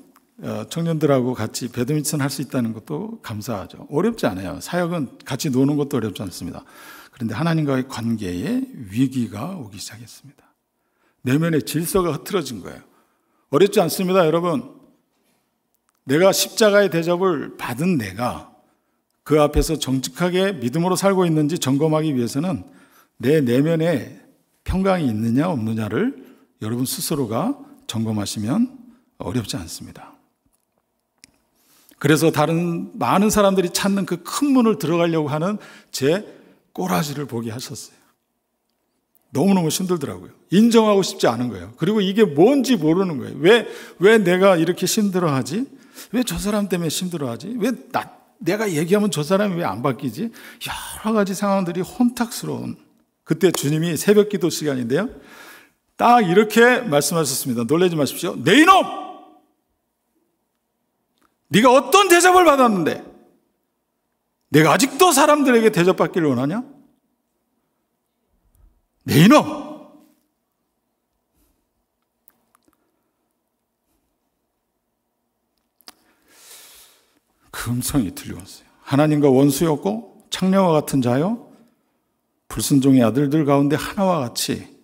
청년들하고 같이 배드민턴 할 수 있다는 것도 감사하죠. 어렵지 않아요. 사역은 같이 노는 것도 어렵지 않습니다. 그런데 하나님과의 관계에 위기가 오기 시작했습니다. 내면의 질서가 흐트러진 거예요. 어렵지 않습니다, 여러분. 내가 십자가의 대접을 받은 내가 그 앞에서 정직하게 믿음으로 살고 있는지 점검하기 위해서는 내 내면에 평강이 있느냐 없느냐를 여러분 스스로가 점검하시면 어렵지 않습니다. 그래서 많은 사람들이 찾는 그 큰 문을 들어가려고 하는 제 꼬라지를 보게 하셨어요. 너무너무 힘들더라고요. 인정하고 싶지 않은 거예요. 그리고 이게 뭔지 모르는 거예요. 왜 내가 이렇게 힘들어하지? 왜 저 사람 때문에 힘들어하지? 왜 내가 얘기하면 저 사람이 왜 안 바뀌지? 여러 가지 상황들이 혼탁스러운 그때 주님이 새벽 기도 시간인데요. 딱 이렇게 말씀하셨습니다. 놀라지 마십시오. 내 이놈! 네가 어떤 대접을 받았는데 내가 아직도 사람들에게 대접받기를 원하냐? 내 이놈! 그 음성이 들려왔어요. 하나님과 원수였고 창녀와 같은 자요, 불순종의 아들들 가운데 하나와 같이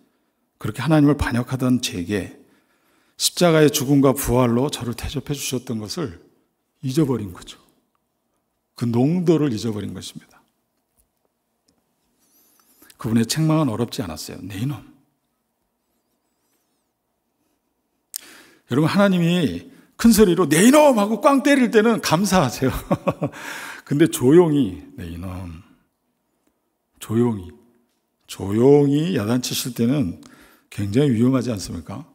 그렇게 하나님을 반역하던 제게 십자가의 죽음과 부활로 저를 대접해 주셨던 것을 잊어버린 거죠. 그 농도를 잊어버린 것입니다. 그분의 책망은 어렵지 않았어요. 내 이놈. 여러분, 하나님이 큰 소리로 내 이놈 하고 꽝 때릴 때는 감사하세요. 근데 조용히 내 이놈, 조용히 야단치실 때는 굉장히 위험하지 않습니까?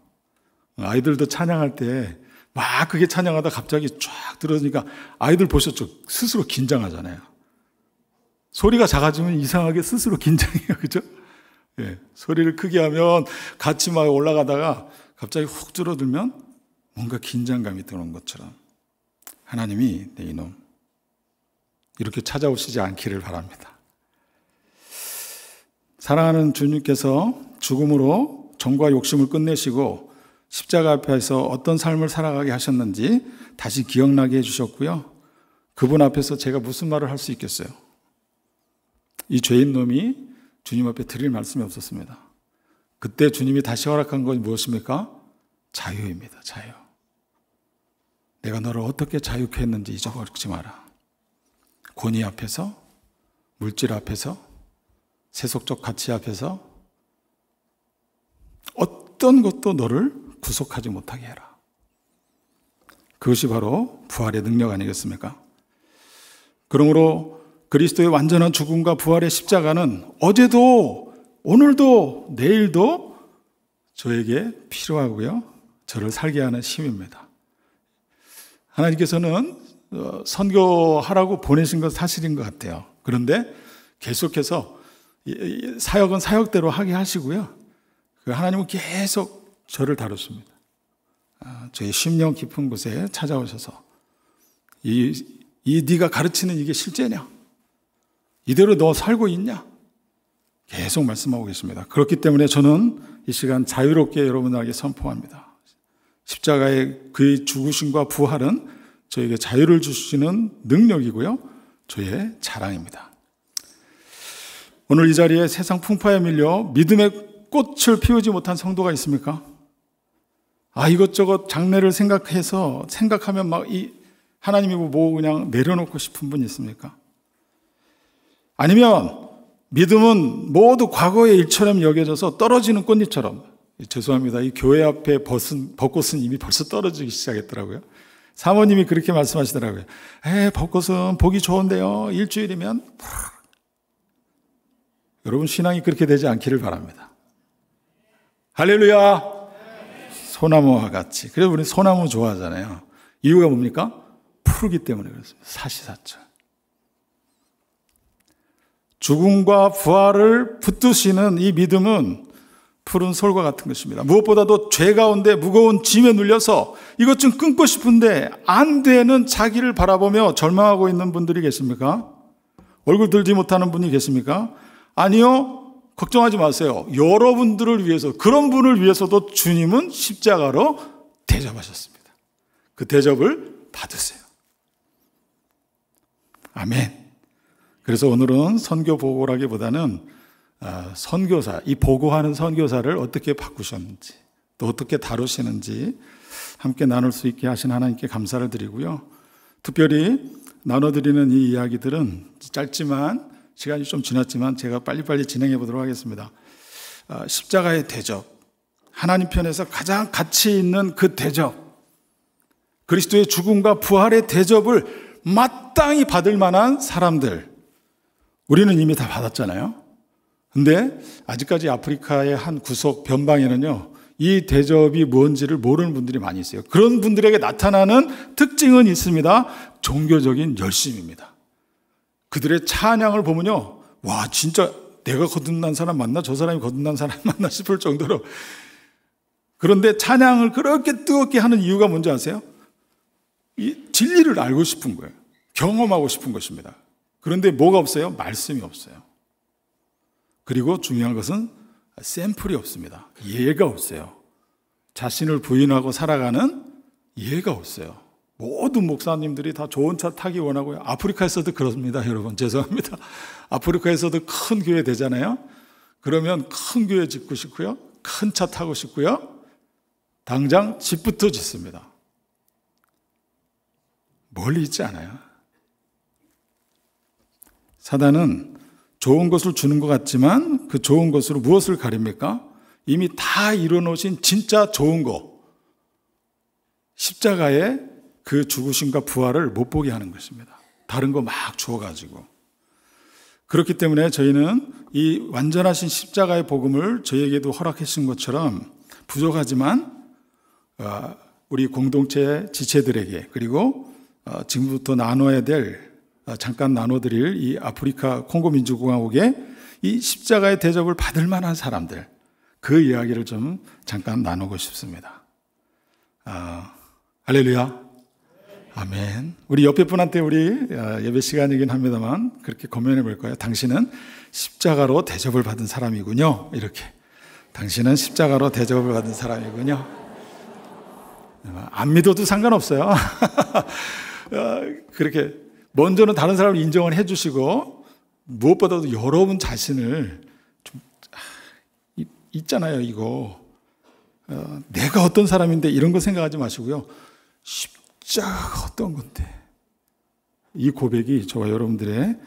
아이들도 찬양할 때 막 그게 찬양하다 갑자기 쫙 들어오니까 아이들 보셨죠? 스스로 긴장하잖아요. 소리가 작아지면 이상하게 스스로 긴장해요. 그죠? 예, 소리를 크게 하면 같이 막 올라가다가 갑자기 훅 줄어들면 뭔가 긴장감이 드는 것처럼 하나님이 내 이놈 이렇게 찾아오시지 않기를 바랍니다. 사랑하는 주님께서 죽음으로 정과 욕심을 끝내시고 십자가 앞에서 어떤 삶을 살아가게 하셨는지 다시 기억나게 해주셨고요. 그분 앞에서 제가 무슨 말을 할 수 있겠어요? 이 죄인 놈이 주님 앞에 드릴 말씀이 없었습니다. 그때 주님이 다시 허락한 건 무엇입니까? 자유입니다. 자유. 내가 너를 어떻게 자유케 했는지 잊어버리지 마라. 권위 앞에서, 물질 앞에서, 세속적 가치 앞에서 어떤 것도 너를 구속하지 못하게 해라. 그것이 바로 부활의 능력 아니겠습니까? 그러므로 그리스도의 완전한 죽음과 부활의 십자가는 어제도 오늘도 내일도 저에게 필요하고요, 저를 살게 하는 힘입니다. 하나님께서는 선교하라고 보내신 건 사실인 것 같아요. 그런데 계속해서 사역은 사역대로 하게 하시고요, 하나님은 계속 저를 다루십니다. 저의 심령 깊은 곳에 찾아오셔서 네가 가르치는 이게 실제냐? 이대로 너 살고 있냐? 계속 말씀하고 계십니다. 그렇기 때문에 저는 이 시간 자유롭게 여러분에게 선포합니다. 십자가의 그의 죽으심과 부활은 저에게 자유를 주시는 능력이고요, 저의 자랑입니다. 오늘 이 자리에 세상 풍파에 밀려 믿음의 꽃을 피우지 못한 성도가 있습니까? 이것저것 장래를 생각하면 막 하나님이 뭐 그냥 내려놓고 싶은 분이 있습니까? 아니면 믿음은 모두 과거의 일처럼 여겨져서 떨어지는 꽃잎처럼, 죄송합니다, 이 교회 앞에 벚꽃은 이미 벌써 떨어지기 시작했더라고요. 사모님이 그렇게 말씀하시더라고요. 벚꽃은 보기 좋은데요, 일주일이면. 여러분, 신앙이 그렇게 되지 않기를 바랍니다. 할렐루야. 소나무와 같이. 그래서 우리 소나무 좋아하잖아요. 이유가 뭡니까? 푸르기 때문에 그렇습니다. 사시사철. 죽음과 부활을 붙드시는 이 믿음은 푸른 솔과 같은 것입니다. 무엇보다도 죄 가운데 무거운 짐에 눌려서 이것 좀 끊고 싶은데 안 되는 자기를 바라보며 절망하고 있는 분들이 계십니까? 얼굴 들지 못하는 분이 계십니까? 아니요. 걱정하지 마세요. 여러분들을 위해서, 그런 분을 위해서도 주님은 십자가로 대접하셨습니다. 그 대접을 받으세요. 아멘. 그래서 오늘은 선교 보고라기보다는 선교사, 이 보고하는 선교사를 어떻게 바꾸셨는지, 또 어떻게 다루시는지 함께 나눌 수 있게 하신 하나님께 감사를 드리고요. 특별히 나눠드리는 이 이야기들은 짧지만, 시간이 좀 지났지만 제가 빨리빨리 진행해 보도록 하겠습니다. 십자가의 대접, 하나님 편에서 가장 가치 있는 그 대접, 그리스도의 죽음과 부활의 대접을 마땅히 받을 만한 사람들, 우리는 이미 다 받았잖아요. 근데 아직까지 아프리카의 한 구석 변방에는요, 이 대접이 뭔지를 모르는 분들이 많이 있어요. 그런 분들에게 나타나는 특징은 있습니다. 종교적인 열심입니다. 그들의 찬양을 보면요, 와, 진짜 내가 거듭난 사람 맞나? 저 사람이 거듭난 사람 맞나? 싶을 정도로. 그런데 찬양을 그렇게 뜨겁게 하는 이유가 뭔지 아세요? 이 진리를 알고 싶은 거예요. 경험하고 싶은 것입니다. 그런데 뭐가 없어요? 말씀이 없어요. 그리고 중요한 것은 샘플이 없습니다. 예가 없어요. 자신을 부인하고 살아가는 예가 없어요. 모든 목사님들이 다 좋은 차 타기 원하고요. 아프리카에서도 그렇습니다, 여러분. 죄송합니다. 아프리카에서도 큰 교회 되잖아요. 그러면 큰 교회 짓고 싶고요. 큰 차 타고 싶고요. 당장 집부터 짓습니다. 멀리 있지 않아요. 사단은 좋은 것을 주는 것 같지만 그 좋은 것으로 무엇을 가립니까? 이미 다 이뤄놓으신 진짜 좋은 거, 십자가의 그 죽으심과 부활을 못 보게 하는 것입니다. 다른 거 막 주어가지고. 그렇기 때문에 저희는 이 완전하신 십자가의 복음을 저희에게도 허락하신 것처럼 부족하지만 우리 공동체 지체들에게, 그리고 지금부터 나눠야 될, 잠깐 나눠드릴 이 아프리카 콩고 민주공화국의 이 십자가의 대접을 받을 만한 사람들, 그 이야기를 좀 잠깐 나누고 싶습니다. 할렐루야. 아멘. 우리 옆에 분한테 우리 예배 시간이긴 합니다만 그렇게 고면해 볼 거예요. 당신은 십자가로 대접을 받은 사람이군요. 이렇게. 당신은 십자가로 대접을 받은 사람이군요. 안 믿어도 상관없어요. 그렇게 먼저는 다른 사람을 인정을 해주시고, 무엇보다도 여러분 자신을 좀 있잖아요. 이거 내가 어떤 사람인데 이런 거 생각하지 마시고요. 십자가가 어떤 건데, 이 고백이 저와 여러분들의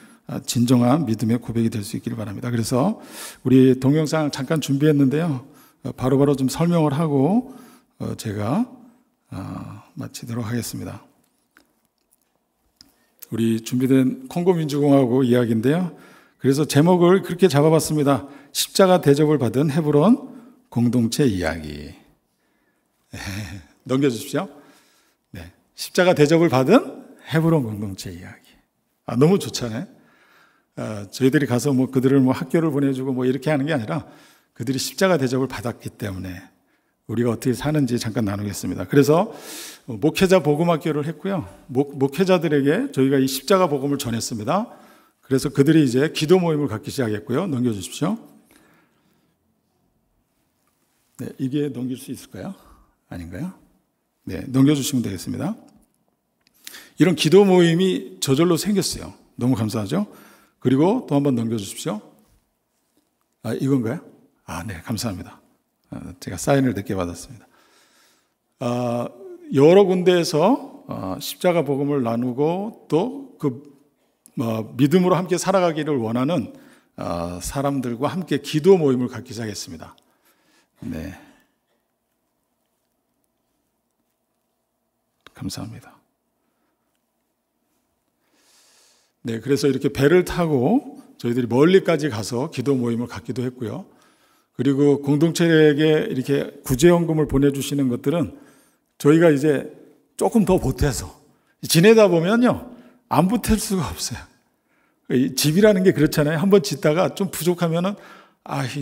진정한 믿음의 고백이 될 수 있기를 바랍니다. 그래서 우리 동영상 잠깐 준비했는데요. 바로바로 좀 설명을 하고 제가 마치도록 하겠습니다. 우리 준비된 콩고 민주공화국 이야기인데요. 그래서 제목을 그렇게 잡아봤습니다. 십자가 대접을 받은 헤브론 공동체 이야기. 넘겨주십시오. 네, 십자가 대접을 받은 헤브론 공동체 이야기. 너무 좋잖아요. 저희들이 가서 뭐 그들을 뭐 학교를 보내주고 뭐 이렇게 하는 게 아니라 그들이 십자가 대접을 받았기 때문에 우리가 어떻게 사는지 잠깐 나누겠습니다. 그래서 목회자 복음학교를 했고요. 목회자들에게 저희가 이 십자가 복음을 전했습니다. 그래서 그들이 이제 기도 모임을 갖기 시작했고요. 넘겨주십시오. 네, 이게 넘길 수 있을까요? 아닌가요? 네, 넘겨주시면 되겠습니다. 이런 기도 모임이 저절로 생겼어요. 너무 감사하죠? 그리고 또 한번 넘겨주십시오. 이건가요? 네, 감사합니다. 제가 사인을 늦게 받았습니다. 여러 군데에서 십자가 복음을 나누고 또 그 믿음으로 함께 살아가기를 원하는 사람들과 함께 기도 모임을 갖기 시작했습니다. 네, 감사합니다. 네, 그래서 이렇게 배를 타고 저희들이 멀리까지 가서 기도 모임을 갖기도 했고요. 그리고 공동체에게 이렇게 구제연금을 보내주시는 것들은 저희가 이제 조금 더 보태서 지내다 보면요, 안 보탤 수가 없어요. 집이라는 게 그렇잖아요. 한번 짓다가 좀 부족하면은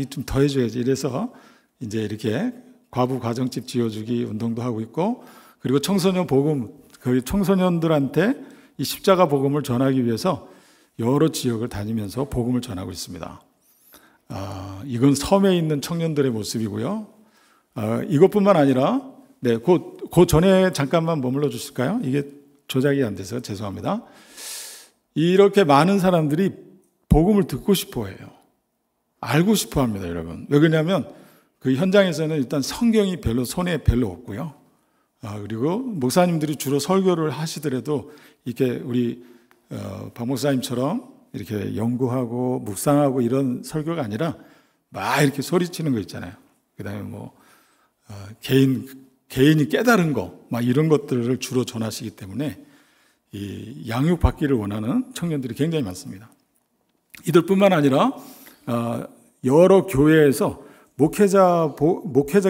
좀 더 해줘야지. 이래서 이제 이렇게 과부 가정집 지어주기 운동도 하고 있고, 그리고 청소년 복음, 그 청소년들한테 이 십자가 복음을 전하기 위해서 여러 지역을 다니면서 복음을 전하고 있습니다. 이건 섬에 있는 청년들의 모습이고요. 이것뿐만 아니라, 네, 그 전에 잠깐만 머물러 주실까요? 이게 조작이 안 돼서 죄송합니다. 이렇게 많은 사람들이 복음을 듣고 싶어 해요. 알고 싶어 합니다, 여러분. 왜 그러냐면 그 현장에서는 일단 성경이 별로 손에 별로 없고요. 그리고 목사님들이 주로 설교를 하시더라도 이렇게 우리 박 목사님처럼 이렇게 연구하고 묵상하고 이런 설교가 아니라 막 이렇게 소리치는 거 있잖아요. 그다음에 뭐 개인이 깨달은 거 막 이런 것들을 주로 전하시기 때문에 이 양육 받기를 원하는 청년들이 굉장히 많습니다. 이들뿐만 아니라 여러 교회에서 목회자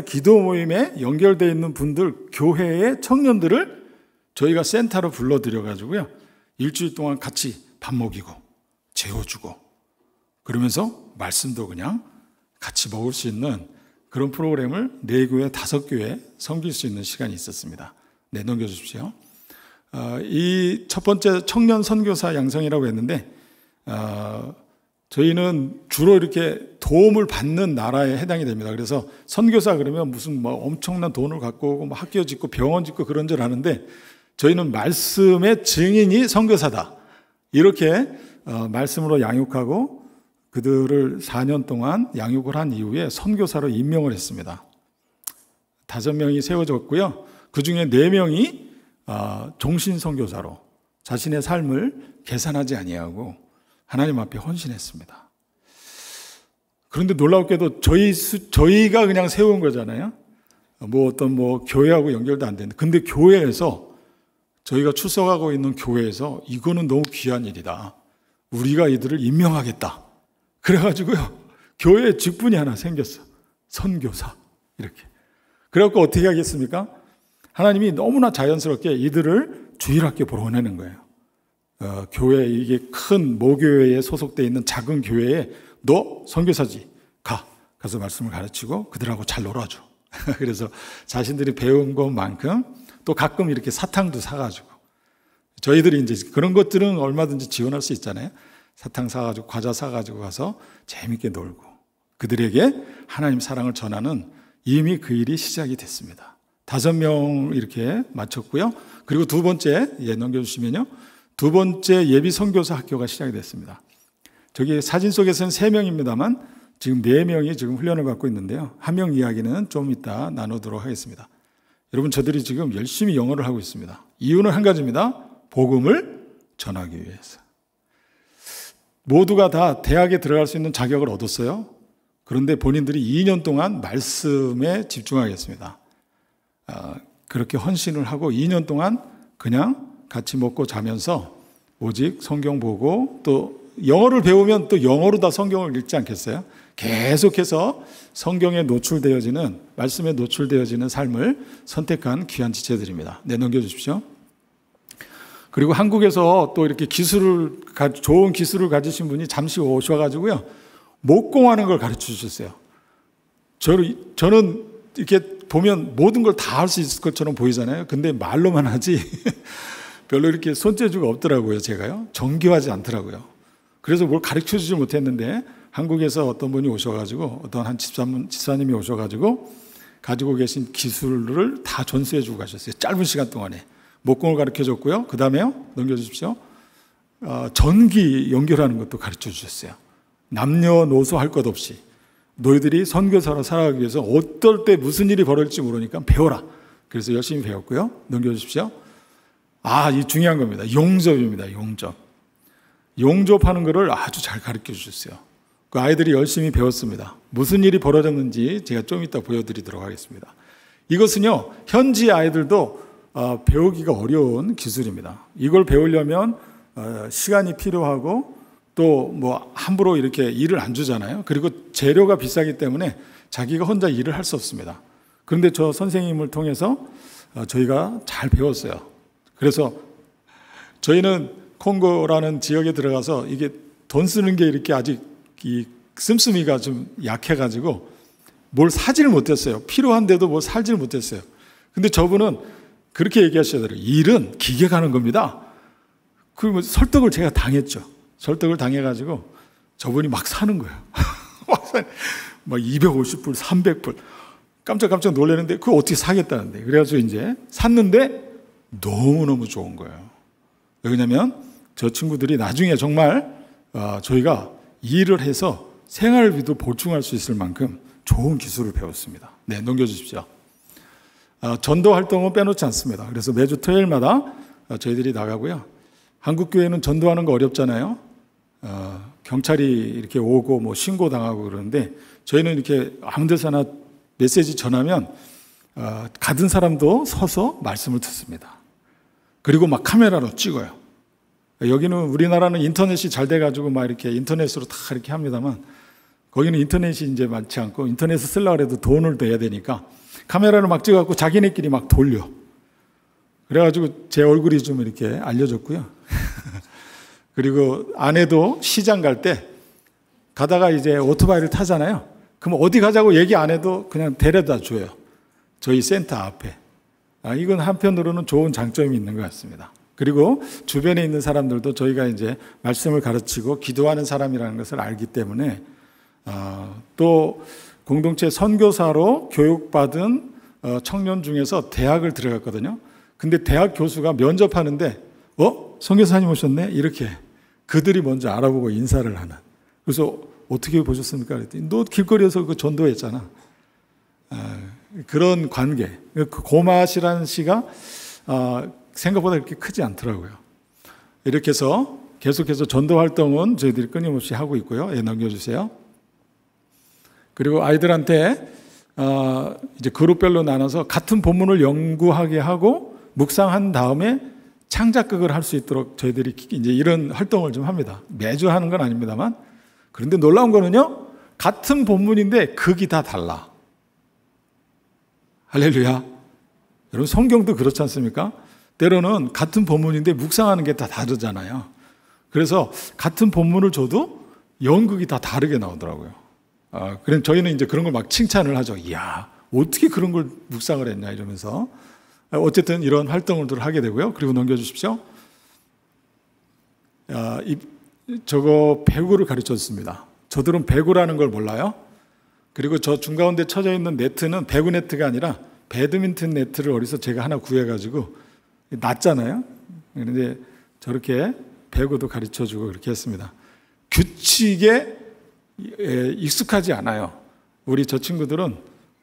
기도 모임에 연결되어 있는 분들, 교회의 청년들을 저희가 센터로 불러들여 가지고요, 일주일 동안 같이 밥 먹이고 재워주고 그러면서 말씀도 그냥 같이 먹을 수 있는 그런 프로그램을 4교회, 5교회 섬길 수 있는 시간이 있었습니다. 네, 넘겨주십시오. 이 첫 번째 청년 선교사 양성이라고 했는데 저희는 주로 이렇게 도움을 받는 나라에 해당이 됩니다. 그래서 선교사 그러면 무슨 뭐 엄청난 돈을 갖고 오고 뭐 학교 짓고 병원 짓고 그런 줄 아는데, 저희는 말씀의 증인이 선교사다. 이렇게 말씀으로 양육하고 그들을 4년 동안 양육을 한 이후에 선교사로 임명을 했습니다. 5명이 세워졌고요. 그 중에 4명이 종신 선교사로 자신의 삶을 계산하지 아니하고 하나님 앞에 헌신했습니다. 그런데 놀랍게도 저희가 그냥 세운 거잖아요. 뭐 어떤 교회하고 연결도 안 되는데, 근데 교회에서, 저희가 출석하고 있는 교회에서 이거는 너무 귀한 일이다, 우리가 이들을 임명하겠다. 그래가지고요, 교회에 직분이 하나 생겼어. 선교사. 이렇게. 그래갖고 어떻게 하겠습니까? 하나님이 너무나 자연스럽게 이들을 주일학교 보러 보내는 거예요. 교회, 이게 큰 모교회에 소속되어 있는 작은 교회에 너 선교사지, 가서 말씀을 가르치고 그들하고 잘 놀아줘. 그래서 자신들이 배운 것만큼 또 가끔 이렇게 사탕도 사가지고, 저희들이 이제 그런 것들은 얼마든지 지원할 수 있잖아요. 사탕 사가지고 과자 사가지고 가서 재밌게 놀고 그들에게 하나님 사랑을 전하는, 이미 그 일이 시작이 됐습니다. 5명 이렇게 마쳤고요. 그리고 두 번째, 넘겨주시면요, 두 번째 예비 선교사 학교가 시작이 됐습니다. 저기 사진 속에서는 3명입니다만 지금 4명이 지금 훈련을 받고 있는데요. 한 명 이야기는 좀 이따 나누도록 하겠습니다. 여러분, 저들이 지금 열심히 영어를 하고 있습니다. 이유는 한 가지입니다. 복음을 전하기 위해서. 모두가 다 대학에 들어갈 수 있는 자격을 얻었어요. 그런데 본인들이 2년 동안 말씀에 집중하겠습니다. 그렇게 헌신을 하고 2년 동안 그냥 같이 먹고 자면서 오직 성경 보고, 또 영어를 배우면 또 영어로 다 성경을 읽지 않겠어요? 계속해서 성경에 노출되어지는, 말씀에 노출되어지는 삶을 선택한 귀한 지체들입니다. 넘겨주십시오. 그리고 한국에서 또 이렇게 좋은 기술을 가지신 분이 잠시 오셔가지고요, 목공하는 걸 가르쳐 주셨어요. 저는 이렇게 보면 모든 걸 다 할 수 있을 것처럼 보이잖아요. 근데 말로만 하지 별로 이렇게 손재주가 없더라고요. 제가요, 정교하지 않더라고요. 그래서 뭘 가르쳐 주지 못했는데, 한국에서 어떤 분이 오셔가지고, 어떤 한 집사님이 오셔가지고 가지고 계신 기술을 다 전수해 주고 가셨어요. 짧은 시간 동안에 목공을 가르쳐 줬고요. 그 다음에요, 넘겨주십시오. 전기 연결하는 것도 가르쳐 주셨어요. 남녀노소 할 것 없이 너희들이 선교사로 살아가기 위해서 어떨 때 무슨 일이 벌어질지 모르니까 배워라. 그래서 열심히 배웠고요. 넘겨주십시오. 이 중요한 겁니다. 용접입니다. 용접하는 것을 아주 잘 가르쳐 주셨어요. 그 아이들이 열심히 배웠습니다. 무슨 일이 벌어졌는지 제가 좀 이따 보여드리도록 하겠습니다. 이것은요, 현지 아이들도 배우기가 어려운 기술입니다. 이걸 배우려면 시간이 필요하고, 또 함부로 이렇게 일을 안 주잖아요. 그리고 재료가 비싸기 때문에 자기가 혼자 일을 할 수 없습니다. 그런데 저 선생님을 통해서 저희가 잘 배웠어요. 그래서 저희는 콩고라는 지역에 들어가서 이게 돈 쓰는 게 이렇게 아직 이 씀씀이가 좀 약해가지고 뭘 사지를 못했어요. 필요한데도 뭘 사지를 못했어요. 근데 저분은 그렇게 얘기하시더라고요. 일은 기계가 하는 겁니다. 그리고 설득을 제가 당했죠. 설득을 당해가지고 저분이 막 사는 거예요. 막 250불, 300불. 깜짝깜짝 놀라는데 그거 어떻게 사겠다는데. 그래가지고 이제 샀는데 너무너무 좋은 거예요. 왜냐면 저 친구들이 나중에 정말 저희가 일을 해서 생활비도 보충할 수 있을 만큼 좋은 기술을 배웠습니다. 넘겨주십시오. 전도 활동은 빼놓지 않습니다. 그래서 매주 토요일마다 저희들이 나가고요. 한국 교회는 전도하는 거 어렵잖아요. 경찰이 이렇게 오고 신고당하고 그러는데, 저희는 이렇게 아무 데서나 메시지 전하면 가든 사람도 서서 말씀을 듣습니다. 그리고 막 카메라로 찍어요. 여기는 우리나라는 인터넷이 잘 돼가지고 막 이렇게 인터넷으로 다 이렇게 합니다만, 거기는 인터넷이 이제 많지 않고 인터넷을 쓰려고 해도 돈을 내야 되니까 카메라를 막 찍어갖고 자기네끼리 막 돌려. 그래가지고 제 얼굴이 좀 이렇게 알려졌고요. 그리고 아내도 시장 갈 때 가다가 이제 오토바이를 타잖아요. 그럼 어디 가자고 얘기 안 해도 그냥 데려다 줘요. 저희 센터 앞에. 이건 한편으로는 좋은 장점이 있는 것 같습니다. 그리고 주변에 있는 사람들도 저희가 이제 말씀을 가르치고 기도하는 사람이라는 것을 알기 때문에 또 공동체 선교사로 교육받은 청년 중에서 대학을 들어갔거든요. 근데 대학 교수가 면접하는데 선교사님 오셨네? 이렇게 그들이 먼저 알아보고 인사를 하는. 그래서 어떻게 보셨습니까? 그랬더니 너 길거리에서 그 전도했잖아. 그런 관계. 그 고맛이라는 시가 생각보다 그렇게 크지 않더라고요. 이렇게 해서 계속해서 전도 활동은 저희들이 끊임없이 하고 있고요. 넘겨주세요. 그리고 아이들한테 이제 그룹별로 나눠서 같은 본문을 연구하게 하고 묵상한 다음에 창작극을 할 수 있도록 저희들이 이제 이런 활동을 좀 합니다. 매주 하는 건 아닙니다만. 그런데 놀라운 거는요, 같은 본문인데 극이 다 달라. 할렐루야. 여러분, 성경도 그렇지 않습니까? 때로는 같은 본문인데 묵상하는 게 다 다르잖아요. 그래서 같은 본문을 줘도 연극이 다 다르게 나오더라고요. 그럼 저희는 이제 그런 걸 막 칭찬을 하죠. 이야, 어떻게 그런 걸 묵상을 했냐 이러면서. 어쨌든 이런 활동을 하게 되고요. 그리고 넘겨주십시오. 저거 배구를 가르쳐줬습니다. 저들은 배구라는 걸 몰라요. 그리고 저 중가운데 쳐져 있는 네트는 배구 네트가 아니라 배드민턴 네트를 어디서 제가 하나 구해가지고 놨잖아요. 그런데 저렇게 배구도 가르쳐주고 그렇게 했습니다. 규칙에 익숙하지 않아요. 우리 저 친구들은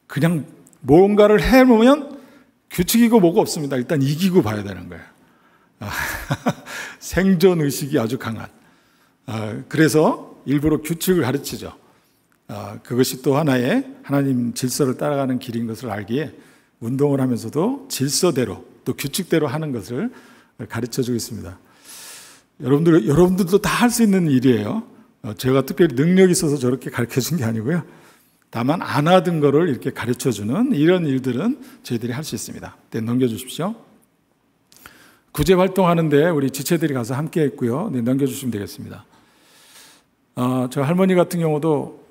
그냥 뭔가를 해보면 규칙이고 뭐고 없습니다. 일단 이기고 봐야 되는 거예요. 생존 의식이 아주 강한. 그래서 일부러 규칙을 가르치죠. 그것이 또 하나의 하나님 질서를 따라가는 길인 것을 알기에 운동을 하면서도 질서대로 또 규칙대로 하는 것을 가르쳐주고 있습니다. 여러분들도 다 할 수 있는 일이에요. 제가 특별히 능력이 있어서 저렇게 가르쳐준 게 아니고요. 다만 안 하던 거를 이렇게 가르쳐주는 이런 일들은 저희들이 할 수 있습니다. 네, 넘겨주십시오. 구제 활동하는데 우리 지체들이 가서 함께 했고요. 네, 넘겨주시면 되겠습니다. 저 할머니 같은 경우도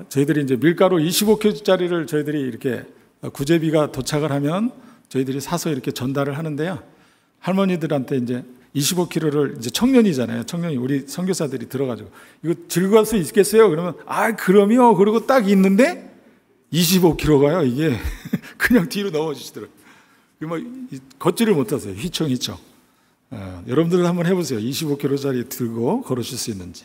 저희들이 이제 밀가루 25kg짜리를 저희들이 이렇게 구제비가 도착을 하면 저희들이 사서 이렇게 전달을 하는데요. 할머니들한테 이제 25kg를 이제 청년이잖아요. 청년이 우리 선교사들이 들어가지고 이거 들어갈 수 있겠어요? 그러면 그럼요. 그리고 딱 있는데 25kg가요. 이게 그냥 뒤로 넘어지시더라고요. 뭐 걷지를 못하세요. 휘청휘청. 여러분들은 한번 해보세요. 25kg짜리 들고 걸으실 수 있는지.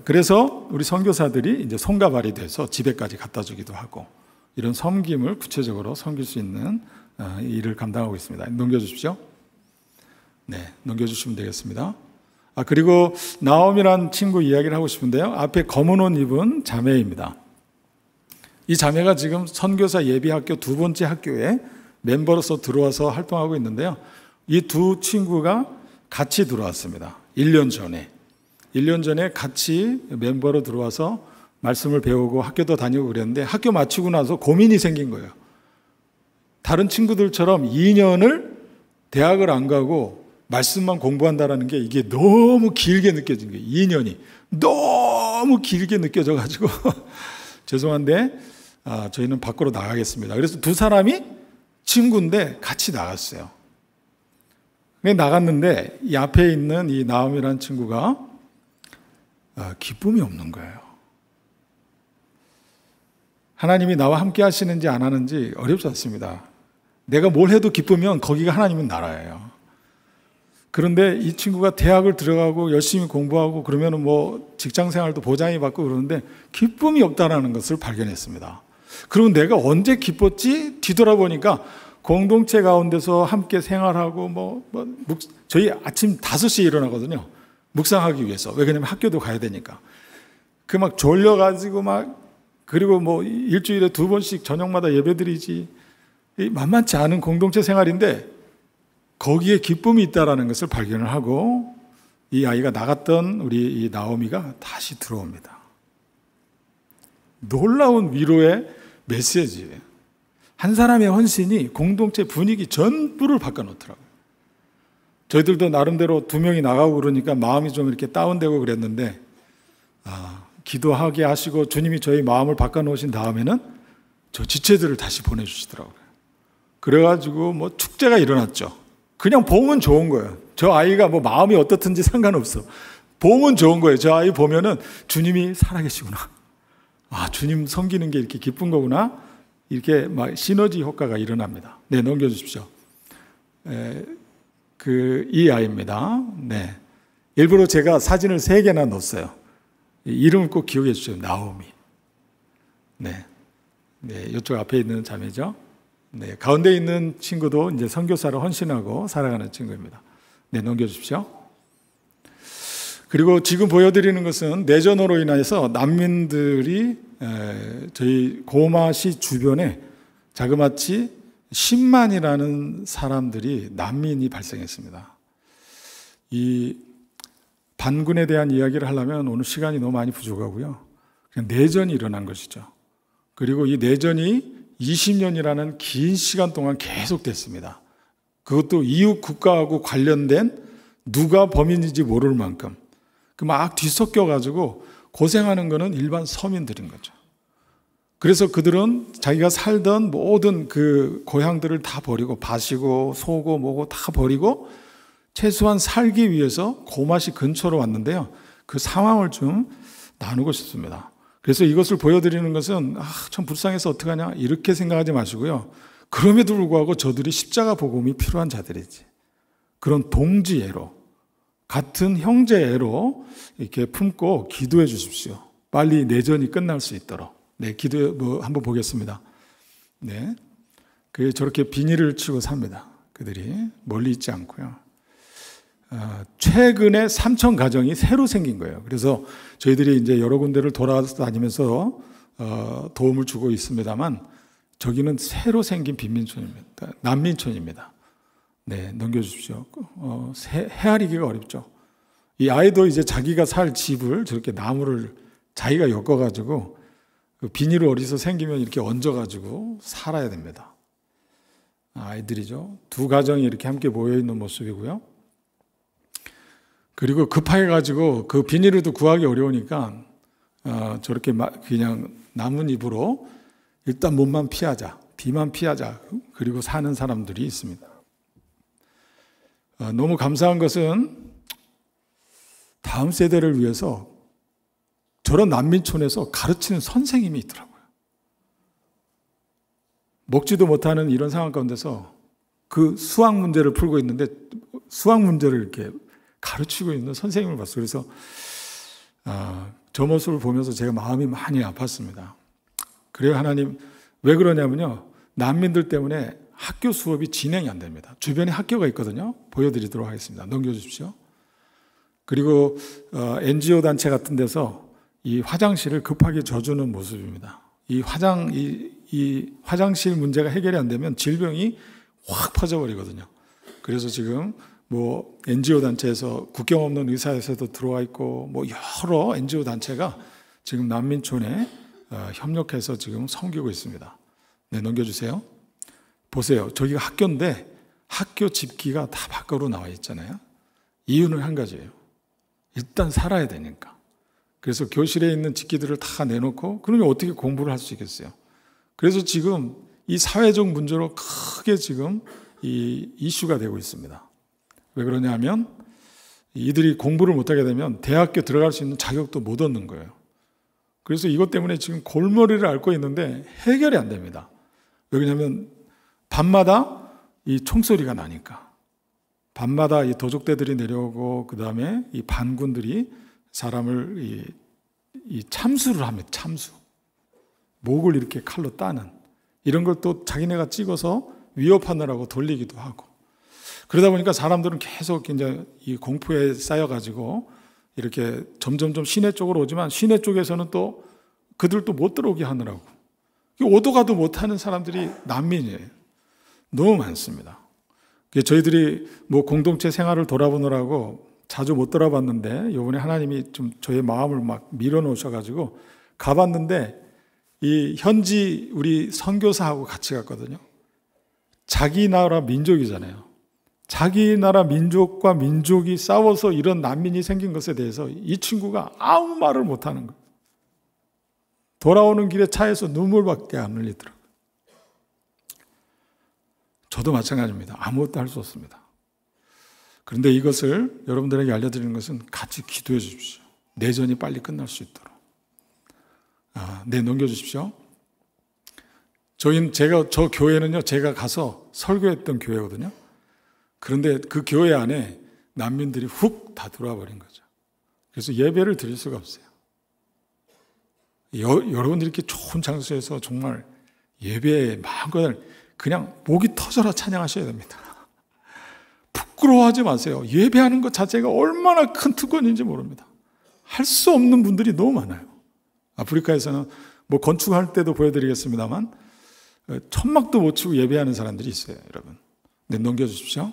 그래서 우리 선교사들이 이제 손과 발이 돼서 집에까지 갖다 주기도 하고 이런 섬김을 구체적으로 섬길 수 있는 일을 감당하고 있습니다. 넘겨주십시오. 네, 넘겨주시면 되겠습니다. 그리고 나옴이란 친구 이야기를 하고 싶은데요. 앞에 검은 옷 입은 자매입니다. 이 자매가 지금 선교사 예비학교 두 번째 학교에 멤버로서 들어와서 활동하고 있는데요. 이 두 친구가 같이 들어왔습니다. 1년 전에 같이 멤버로 들어와서 말씀을 배우고 학교도 다니고 그랬는데 학교 마치고 나서 고민이 생긴 거예요. 다른 친구들처럼 2년을 대학을 안 가고 말씀만 공부한다라는 게 이게 너무 길게 느껴진 거예요. 2년이 너무 길게 느껴져가지고 죄송한데 저희는 밖으로 나가겠습니다. 그래서 두 사람이 친구인데 같이 나갔어요. 나갔는데 이 앞에 있는 이 나옴이라는 친구가 기쁨이 없는 거예요. 하나님이 나와 함께 하시는지 안 하는지 어렵지 않습니다. 내가 뭘 해도 기쁘면 거기가 하나님은 나라예요. 그런데 이 친구가 대학을 들어가고 열심히 공부하고 그러면은 뭐 직장 생활도 보장이 받고 그러는데 기쁨이 없다라는 것을 발견했습니다. 그럼 내가 언제 기뻤지? 뒤돌아보니까 공동체 가운데서 함께 생활하고 저희 아침 5시에 일어나거든요. 묵상하기 위해서. 왜냐면 학교도 가야 되니까. 막 졸려가지고 그리고 뭐 일주일에 2번씩 저녁마다 예배드리지. 만만치 않은 공동체 생활인데 거기에 기쁨이 있다라는 것을 발견을 하고 이 아이가 나갔던 우리 이 나오미가 다시 들어옵니다. 놀라운 위로의 메시지예요. 한 사람의 헌신이 공동체 분위기 전부를 바꿔놓더라고요. 저희들도 나름대로 2명이 나가고 그러니까 마음이 좀 이렇게 다운되고 그랬는데 기도하게 하시고 주님이 저희 마음을 바꿔놓으신 다음에는 저 지체들을 다시 보내주시더라고요. 그래가지고 뭐 축제가 일어났죠. 그냥 보면 좋은 거예요. 저 아이가 뭐 마음이 어떻든지 상관없어. 보면 좋은 거예요. 저 아이 보면은 주님이 살아계시구나. 아, 주님 섬기는 게 이렇게 기쁜 거구나. 이렇게 막 시너지 효과가 일어납니다. 네, 넘겨주십시오. 이 아이입니다. 네. 일부러 제가 사진을 3개나 넣었어요. 이름을 꼭 기억해 주세요. 나오미. 네. 네, 이쪽 앞에 있는 자매죠. 네, 가운데 있는 친구도 이제 선교사를 헌신하고 살아가는 친구입니다. 네, 넘겨주십시오. 그리고 지금 보여드리는 것은 내전으로 인해서 난민들이 저희 고마시 주변에 자그마치 10만이라는 사람들이 난민이 발생했습니다. 이 반군에 대한 이야기를 하려면 오늘 시간이 너무 많이 부족하고요. 그냥 내전이 일어난 것이죠. 그리고 이 내전이 20년이라는 긴 시간 동안 계속됐습니다. 그것도 이웃 국가하고 관련된 누가 범인인지 모를 만큼 막 뒤섞여가지고 고생하는 거는 일반 서민들인 거죠. 그래서 그들은 자기가 살던 모든 그 고향들을 다 버리고 밭이고 소고 뭐고 다 버리고 최소한 살기 위해서 고마시 근처로 왔는데요. 그 상황을 좀 나누고 싶습니다. 그래서 이것을 보여드리는 것은 참 불쌍해서 어떡하냐 이렇게 생각하지 마시고요. 그럼에도 불구하고 저들이 십자가 복음이 필요한 자들이지. 그런 동지애로 같은 형제애로 이렇게 품고 기도해 주십시오. 빨리 내전이 끝날 수 있도록. 네, 기도 한번 보겠습니다. 네, 그 저렇게 비닐을 치고 삽니다. 그들이 멀리 있지 않고요. 최근에 3천 가정이 새로 생긴 거예요. 그래서 저희들이 이제 여러 군데를 돌아다니면서 도움을 주고 있습니다만 저기는 새로 생긴 빈민촌입니다. 난민촌입니다. 네, 넘겨주십시오. 헤아리기가 어렵죠. 이 아이도 이제 자기가 살 집을 저렇게 나무를 자기가 엮어가지고 그 비닐을 어디서 생기면 이렇게 얹어가지고 살아야 됩니다. 아이들이죠. 2 가정이 이렇게 함께 모여있는 모습이고요. 그리고 급해가지고 그 비닐도 구하기 어려우니까 저렇게 그냥 나뭇잎으로 일단 몸만 피하자, 비만 피하자, 그리고 사는 사람들이 있습니다. 너무 감사한 것은 다음 세대를 위해서 저런 난민촌에서 가르치는 선생님이 있더라고요. 먹지도 못하는 이런 상황 가운데서 그 수학 문제를 풀고 있는데 수학 문제를 이렇게 가르치고 있는 선생님을 봤어요. 그래서 저 모습을 보면서 제가 마음이 많이 아팠습니다. 그래요, 하나님. 왜 그러냐면요. 난민들 때문에 학교 수업이 진행이 안 됩니다. 주변에 학교가 있거든요. 보여드리도록 하겠습니다. 넘겨주십시오. 그리고 NGO 단체 같은 데서 이 화장실을 급하게 져주는 모습입니다. 이 화장실 문제가 해결이 안 되면 질병이 확 퍼져버리거든요. 그래서 지금 뭐 NGO 단체에서 국경 없는 의사에서도 들어와 있고 뭐 여러 NGO 단체가 지금 난민촌에 협력해서 지금 섬기고 있습니다. 네, 넘겨주세요. 보세요. 저기가 학교인데 학교 집기가 다 밖으로 나와 있잖아요. 이유는 한 가지예요. 일단 살아야 되니까. 그래서 교실에 있는 집기들을 다 내놓고 그러면 어떻게 공부를 할 수 있겠어요. 그래서 지금 이 사회적 문제로 크게 지금 이 이슈가 되고 있습니다. 왜 그러냐면 이들이 공부를 못하게 되면 대학교 들어갈 수 있는 자격도 못 얻는 거예요. 그래서 이것 때문에 지금 골머리를 앓고 있는데 해결이 안 됩니다. 왜 그러냐면 밤마다 이 총소리가 나니까. 밤마다 이 도적대들이 내려오고 그 다음에 이 반군들이 사람을 이 참수를 합니다. 참수. 목을 이렇게 칼로 따는 이런 걸 또 자기네가 찍어서 위협하느라고 돌리기도 하고 그러다 보니까 사람들은 계속 이제 이 공포에 쌓여가지고 이렇게 점점점 시내 쪽으로 오지만 시내 쪽에서는 또 그들도 못 들어오게 하느라고 오도 가도 못하는 사람들이 난민이에요. 너무 많습니다. 저희들이 뭐 공동체 생활을 돌아보느라고 자주 못 돌아봤는데 이번에 하나님이 좀 저의 마음을 막 밀어놓으셔가지고 가봤는데 이 현지 우리 선교사하고 같이 갔거든요. 자기 나라 민족이잖아요. 자기 나라 민족과 민족이 싸워서 이런 난민이 생긴 것에 대해서 이 친구가 아무 말을 못하는 거예요. 돌아오는 길에 차에서 눈물밖에 안 흘리더라고요. 저도 마찬가지입니다. 아무것도 할 수 없습니다. 그런데 이것을 여러분들에게 알려드리는 것은 같이 기도해 주십시오. 내전이 빨리 끝날 수 있도록. 네, 넘겨주십시오. 저 교회는요, 제가 가서 설교했던 교회거든요. 그런데 그 교회 안에 난민들이 훅 다 들어와 버린 거죠. 그래서 예배를 드릴 수가 없어요. 여러분들이 이렇게 좋은 장소에서 정말 예배에 마음껏 그냥 목이 터져라 찬양하셔야 됩니다. 부끄러워하지 마세요. 예배하는 것 자체가 얼마나 큰 특권인지 모릅니다. 할 수 없는 분들이 너무 많아요. 아프리카에서는 뭐 건축할 때도 보여드리겠습니다만 천막도 못 치고 예배하는 사람들이 있어요, 여러분. 네, 넘겨주십시오.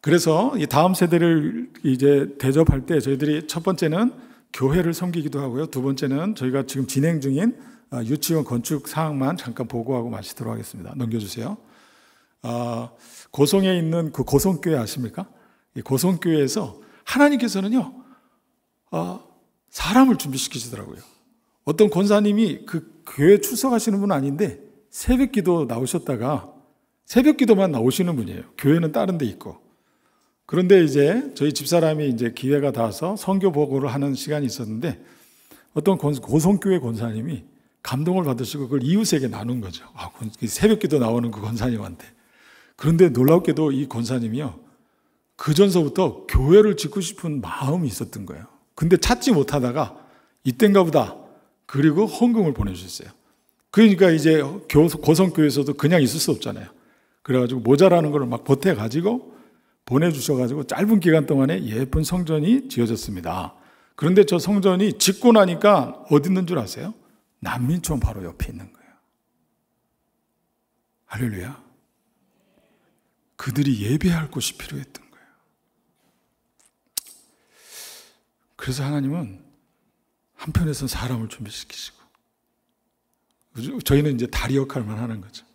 그래서 이 다음 세대를 이제 대접할 때 저희들이 첫 번째는 교회를 섬기기도 하고요. 두 번째는 저희가 지금 진행 중인 유치원 건축 사항만 잠깐 보고하고 마치도록 하겠습니다. 넘겨주세요. 고성에 있는 그 고성교회 아십니까? 이 고성교회에서 하나님께서는요, 사람을 준비시키시더라고요. 어떤 권사님이 그 교회 출석하시는 분은 아닌데 새벽 기도 나오셨다가 새벽 기도만 나오시는 분이에요. 교회는 다른 데 있고. 그런데 이제 저희 집사람이 이제 기회가 닿아서 선교 보고를 하는 시간이 있었는데 어떤 고성교회 권사님이 감동을 받으시고 그걸 이웃에게 나눈 거죠. 새벽 기도 나오는 그 권사님한테. 그런데 놀랍게도 이 권사님이요, 그 전서부터 교회를 짓고 싶은 마음이 있었던 거예요. 근데 찾지 못하다가 이땐가 보다 그리고 헌금을 보내주셨어요. 그러니까 이제 고성교회에서도 그냥 있을 수 없잖아요. 그래가지고 모자라는 걸 막 보태가지고 보내주셔가지고 짧은 기간 동안에 예쁜 성전이 지어졌습니다. 그런데 저 성전이 짓고 나니까 어디 있는 줄 아세요? 난민촌 바로 옆에 있는 거예요. 할렐루야. 그들이 예배할 곳이 필요했던 거예요. 그래서 하나님은 한편에서는 사람을 준비시키시고 저희는 이제 다리 역할만 하는 거죠.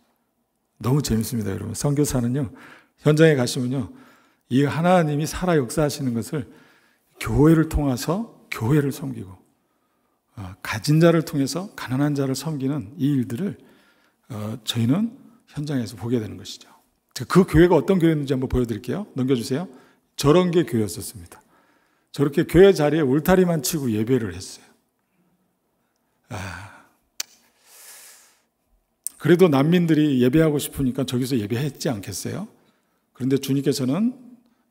너무 재밌습니다, 여러분. 선교사는요, 현장에 가시면요, 이 하나님이 살아 역사하시는 것을 교회를 통해서 교회를 섬기고 가진 자를 통해서 가난한 자를 섬기는 이 일들을 저희는 현장에서 보게 되는 것이죠. 그 교회가 어떤 교회였는지 한번 보여드릴게요. 넘겨주세요. 저런 게 교회였었습니다. 저렇게 교회 자리에 울타리만 치고 예배를 했어요. 그래도 난민들이 예배하고 싶으니까 저기서 예배했지 않겠어요? 그런데 주님께서는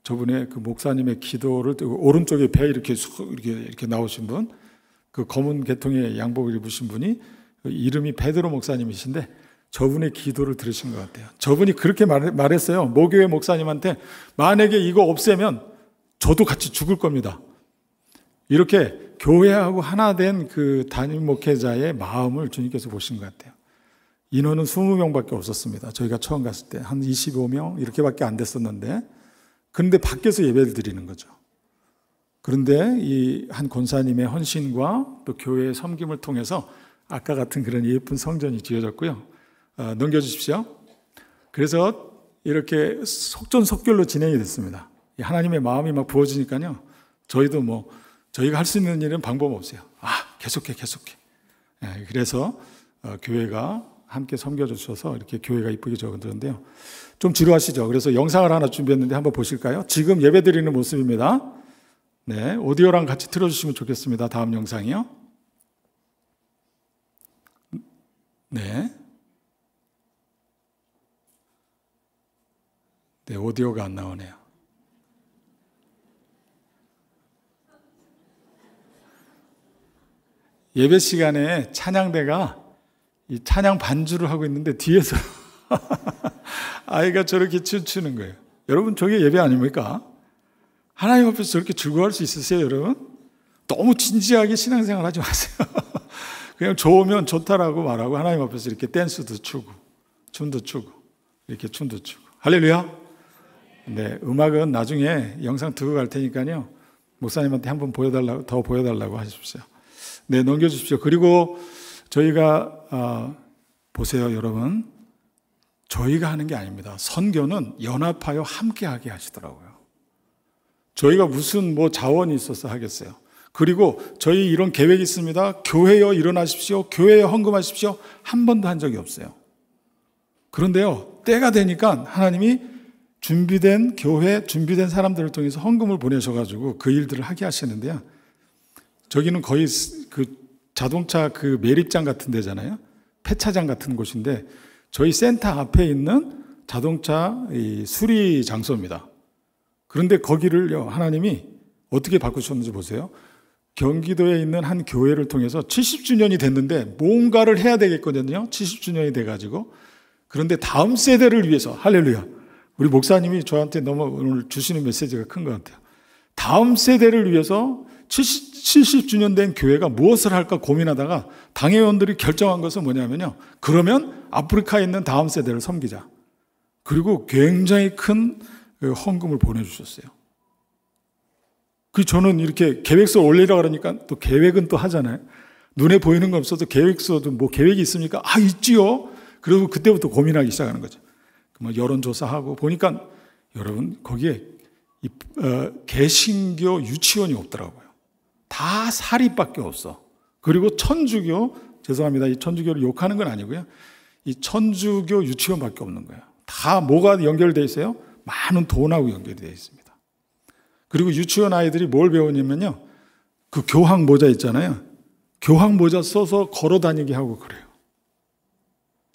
저분의 그 목사님의 기도를 오른쪽에 배 이렇게 나오신 분, 그 검은 계통의 양복을 입으신 분이 이름이 베드로 목사님이신데 저분의 기도를 들으신 것 같아요. 저분이 그렇게 말했어요. 모교회 목사님한테 만약에 이거 없애면 저도 같이 죽을 겁니다. 이렇게 교회하고 하나 된 그 담임 목회자의 마음을 주님께서 보신 것 같아요. 인원은 20명밖에 없었습니다. 저희가 처음 갔을 때 한 25명 이렇게밖에 안 됐었는데, 그런데 밖에서 예배를 드리는 거죠. 그런데 이 한 권사님의 헌신과 또 교회의 섬김을 통해서 아까 같은 그런 예쁜 성전이 지어졌고요. 넘겨주십시오. 그래서 이렇게 속전속결로 진행이 됐습니다. 하나님의 마음이 막 부어지니까요, 저희도 저희가 할 수 있는 일은 방법 없어요. 계속해. 그래서 교회가 함께 섬겨주셔서 이렇게 교회가 이쁘게 적어드는데요. 좀 지루하시죠? 그래서 영상을 하나 준비했는데 한번 보실까요? 지금 예배 드리는 모습입니다. 네, 오디오랑 같이 틀어주시면 좋겠습니다. 다음 영상이요. 네. 네, 오디오가 안 나오네요. 예배 시간에 찬양대가 이 찬양 반주를 하고 있는데 뒤에서 아이가 저렇게 춤추는 거예요. 여러분, 저게 예배 아닙니까? 하나님 앞에서 저렇게 즐거워할 수 있으세요, 여러분? 너무 진지하게 신앙생활 하지 마세요. 그냥 좋으면 좋다라고 말하고 하나님 앞에서 이렇게 댄스도 추고 춤도 추고 이렇게 춤도 추고. 할렐루야. 네, 음악은 나중에 영상 두고 갈 테니까요, 목사님한테 한번 더 보여달라고 하십시오. 네, 넘겨주십시오. 그리고 저희가 보세요, 여러분. 저희가 하는 게 아닙니다. 선교는 연합하여 함께하게 하시더라고요. 저희가 무슨 자원이 있어서 하겠어요. 그리고 저희 이런 계획이 있습니다. 교회여 일어나십시오. 교회여 헌금하십시오. 한 번도 한 적이 없어요. 그런데요, 때가 되니까 하나님이 준비된 교회, 준비된 사람들을 통해서 헌금을 보내셔가지고 그 일들을 하게 하시는데요. 저기는 거의 그 자동차 그 매립장 같은 데잖아요. 폐차장 같은 곳인데 저희 센터 앞에 있는 자동차 수리 장소입니다. 그런데 거기를요, 하나님이 어떻게 바꾸셨는지 보세요. 경기도에 있는 한 교회를 통해서 70주년이 됐는데 뭔가를 해야 되겠거든요. 70주년이 돼가지고. 그런데 다음 세대를 위해서, 할렐루야. 우리 목사님이 저한테 너무 오늘 주시는 메시지가 큰 것 같아요. 다음 세대를 위해서 70주년 된 교회가 무엇을 할까 고민하다가 당회원들이 결정한 것은 뭐냐면요. 그러면 아프리카에 있는 다음 세대를 섬기자. 그리고 굉장히 큰 헌금을 보내주셨어요. 저는 이렇게 계획서 올리라 그러니까 또 계획은 또 하잖아요. 눈에 보이는 거 없어도 계획서도 뭐 계획이 있습니까? 아, 있지요. 그리고 그때부터 고민하기 시작하는 거죠. 뭐 여론조사하고 보니까 여러분 거기에 개신교 유치원이 없더라고요. 다 사립밖에 없어. 그리고 천주교, 죄송합니다. 이 천주교를 욕하는 건 아니고요. 이 천주교 유치원밖에 없는 거예요. 다 뭐가 연결되어 있어요? 많은 돈하고 연결이 되어 있습니다. 그리고 유치원 아이들이 뭘 배우냐면요. 그 교황 모자 있잖아요. 교황 모자 써서 걸어 다니게 하고 그래요.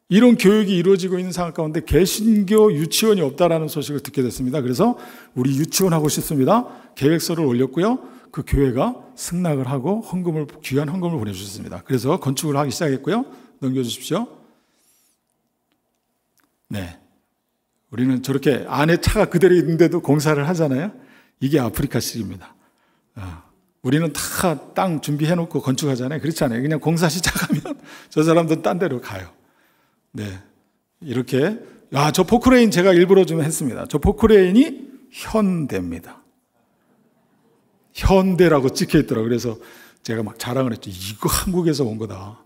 이런 교육이 이루어지고 있는 상황 가운데 개신교 유치원이 없다라는 소식을 듣게 됐습니다. 그래서 우리 유치원 하고 싶습니다. 계획서를 올렸고요. 그 교회가 승낙을 하고 귀한 헌금을 보내주셨습니다. 그래서 건축을 하기 시작했고요. 넘겨주십시오. 네. 우리는 저렇게 안에 차가 그대로 있는데도 공사를 하잖아요. 이게 아프리카식입니다. 우리는 다 땅 준비해놓고 건축하잖아요. 그렇지 않아요. 그냥 공사 시작하면 저 사람들은 딴 데로 가요. 네. 이렇게, 저 포크레인 제가 일부러 좀 했습니다. 저 포크레인이 현대입니다. 현대라고 찍혀 있더라고요. 그래서 제가 막 자랑을 했죠. 이거 한국에서 온 거다.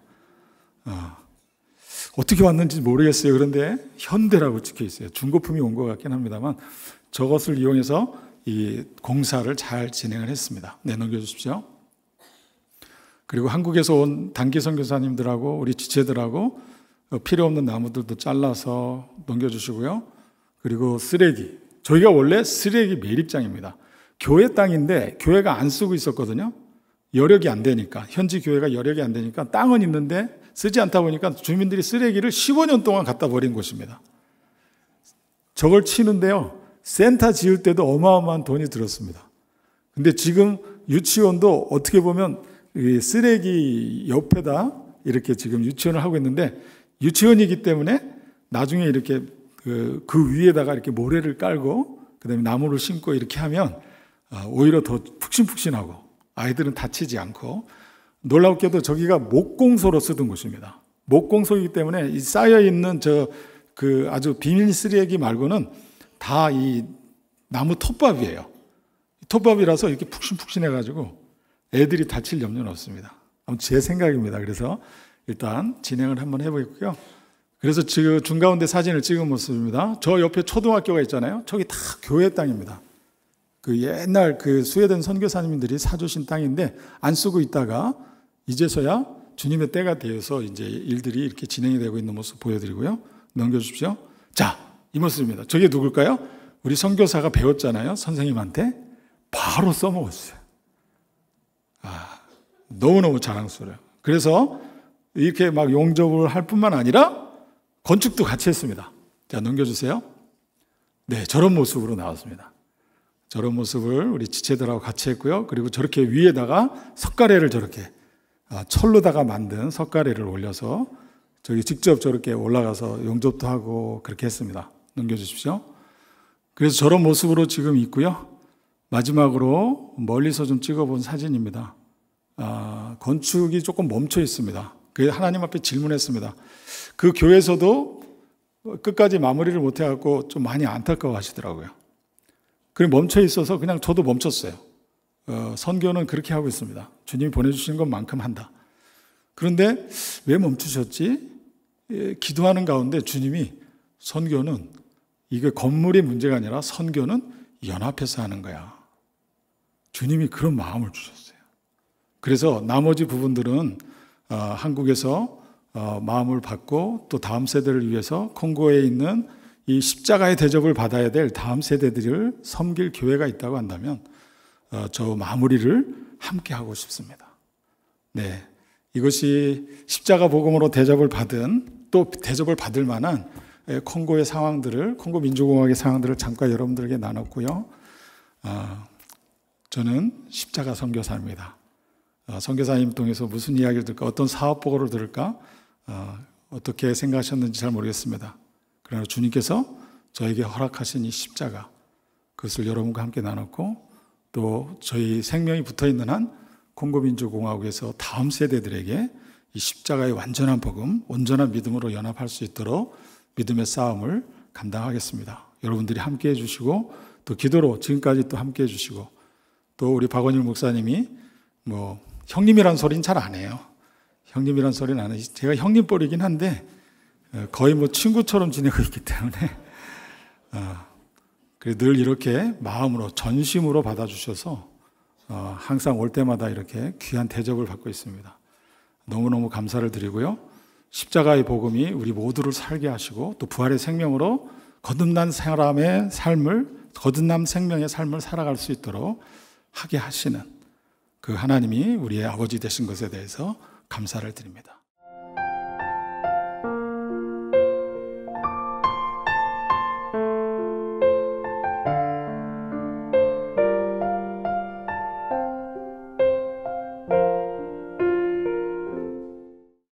어떻게 왔는지 모르겠어요. 그런데 현대라고 찍혀 있어요. 중고품이 온 것 같긴 합니다만 저것을 이용해서 이 공사를 잘 진행을 했습니다. 네, 넘겨주십시오. 그리고 한국에서 온 단기 선교사님들하고 우리 지체들하고 필요 없는 나무들도 잘라서 넘겨주시고요. 그리고 쓰레기. 저희가 원래 쓰레기 매립장입니다. 교회 땅인데 교회가 안 쓰고 있었거든요. 여력이 안 되니까. 현지 교회가 여력이 안 되니까 땅은 있는데 쓰지 않다 보니까 주민들이 쓰레기를 15년 동안 갖다 버린 곳입니다. 저걸 치는데요. 센터 지을 때도 어마어마한 돈이 들었습니다. 근데 지금 유치원도 어떻게 보면 쓰레기 옆에다 이렇게 지금 유치원을 하고 있는데 유치원이기 때문에 나중에 이렇게 그 위에다가 이렇게 모래를 깔고 그다음에 나무를 심고 이렇게 하면 오히려 더 푹신푹신하고 아이들은 다치지 않고 놀랍게도 저기가 목공소로 쓰던 곳입니다. 목공소이기 때문에 이 쌓여있는 아주 비닐 쓰레기 말고는 다 이 나무 톱밥이에요. 톱밥이라서 이렇게 푹신푹신해가지고 애들이 다칠 염려는 없습니다. 아무튼 제 생각입니다. 그래서 일단 진행을 한번 해보겠고요. 그래서 지금 중가운데 사진을 찍은 모습입니다. 저 옆에 초등학교가 있잖아요. 저기 다 교회 땅입니다. 그 옛날 그 스웨덴 선교사님들이 사주신 땅인데 안 쓰고 있다가 이제서야 주님의 때가 되어서 이제 일들이 이렇게 진행이 되고 있는 모습 보여드리고요. 넘겨주십시오. 자, 이 모습입니다. 저게 누굴까요? 우리 선교사가 배웠잖아요. 선생님한테. 바로 써먹었어요. 너무너무 자랑스러워요. 그래서 이렇게 막 용접을 할 뿐만 아니라 건축도 같이 했습니다. 자, 넘겨주세요. 네, 저런 모습으로 나왔습니다. 저런 모습을 우리 지체들하고 같이 했고요. 그리고 저렇게 위에다가 석가래를 저렇게 철로다가 만든 석가래를 올려서 저기 직접 저렇게 올라가서 용접도 하고 그렇게 했습니다. 넘겨주십시오. 그래서 저런 모습으로 지금 있고요. 마지막으로 멀리서 좀 찍어본 사진입니다. 건축이 조금 멈춰 있습니다. 그래서 하나님 앞에 질문했습니다. 그 교회에서도 끝까지 마무리를 못 해갖고 좀 많이 안타까워 하시더라고요. 그래 멈춰 있어서 그냥 저도 멈췄어요. 선교는 그렇게 하고 있습니다. 주님이 보내주신 것만큼 한다. 그런데 왜 멈추셨지? 기도하는 가운데 주님이 선교는 이게 건물이 문제가 아니라 선교는 연합해서 하는 거야. 주님이 그런 마음을 주셨어요. 그래서 나머지 부분들은 한국에서 마음을 받고 또 다음 세대를 위해서 콩고에 있는 이 십자가의 대접을 받아야 될 다음 세대들을 섬길 교회가 있다고 한다면 저 마무리를 함께 하고 싶습니다. 네, 이것이 십자가 복음으로 대접을 받은, 또 대접을 받을 만한 콩고의 상황들을, 콩고 민주공화국의 상황들을 잠깐 여러분들에게 나눴고요. 저는 십자가 선교사입니다. 선교사님 통해서 무슨 이야기를 들을까, 어떤 사업 보고를 들을까, 어떻게 생각하셨는지 잘 모르겠습니다. 그러나 주님께서 저에게 허락하신 이 십자가, 그것을 여러분과 함께 나눴고, 또 저희 생명이 붙어있는 한 콩고민주공화국에서 다음 세대들에게 이 십자가의 완전한 복음, 온전한 믿음으로 연합할 수 있도록 믿음의 싸움을 감당하겠습니다. 여러분들이 함께 해주시고, 또 기도로 지금까지 또 함께 해주시고, 또 우리 박원일 목사님이 형님이란 소리는 잘 안 해요. 형님이란 소리는 안 해요. 제가 형님 뻘이긴 한데 거의 친구처럼 지내고 있기 때문에 늘 이렇게 마음으로, 전심으로 받아주셔서 항상 올 때마다 이렇게 귀한 대접을 받고 있습니다. 너무너무 감사를 드리고요. 십자가의 복음이 우리 모두를 살게 하시고, 또 부활의 생명으로 거듭난 사람의 삶을, 거듭난 생명의 삶을 살아갈 수 있도록 하게 하시는 그 하나님이 우리의 아버지 되신 것에 대해서 감사를 드립니다.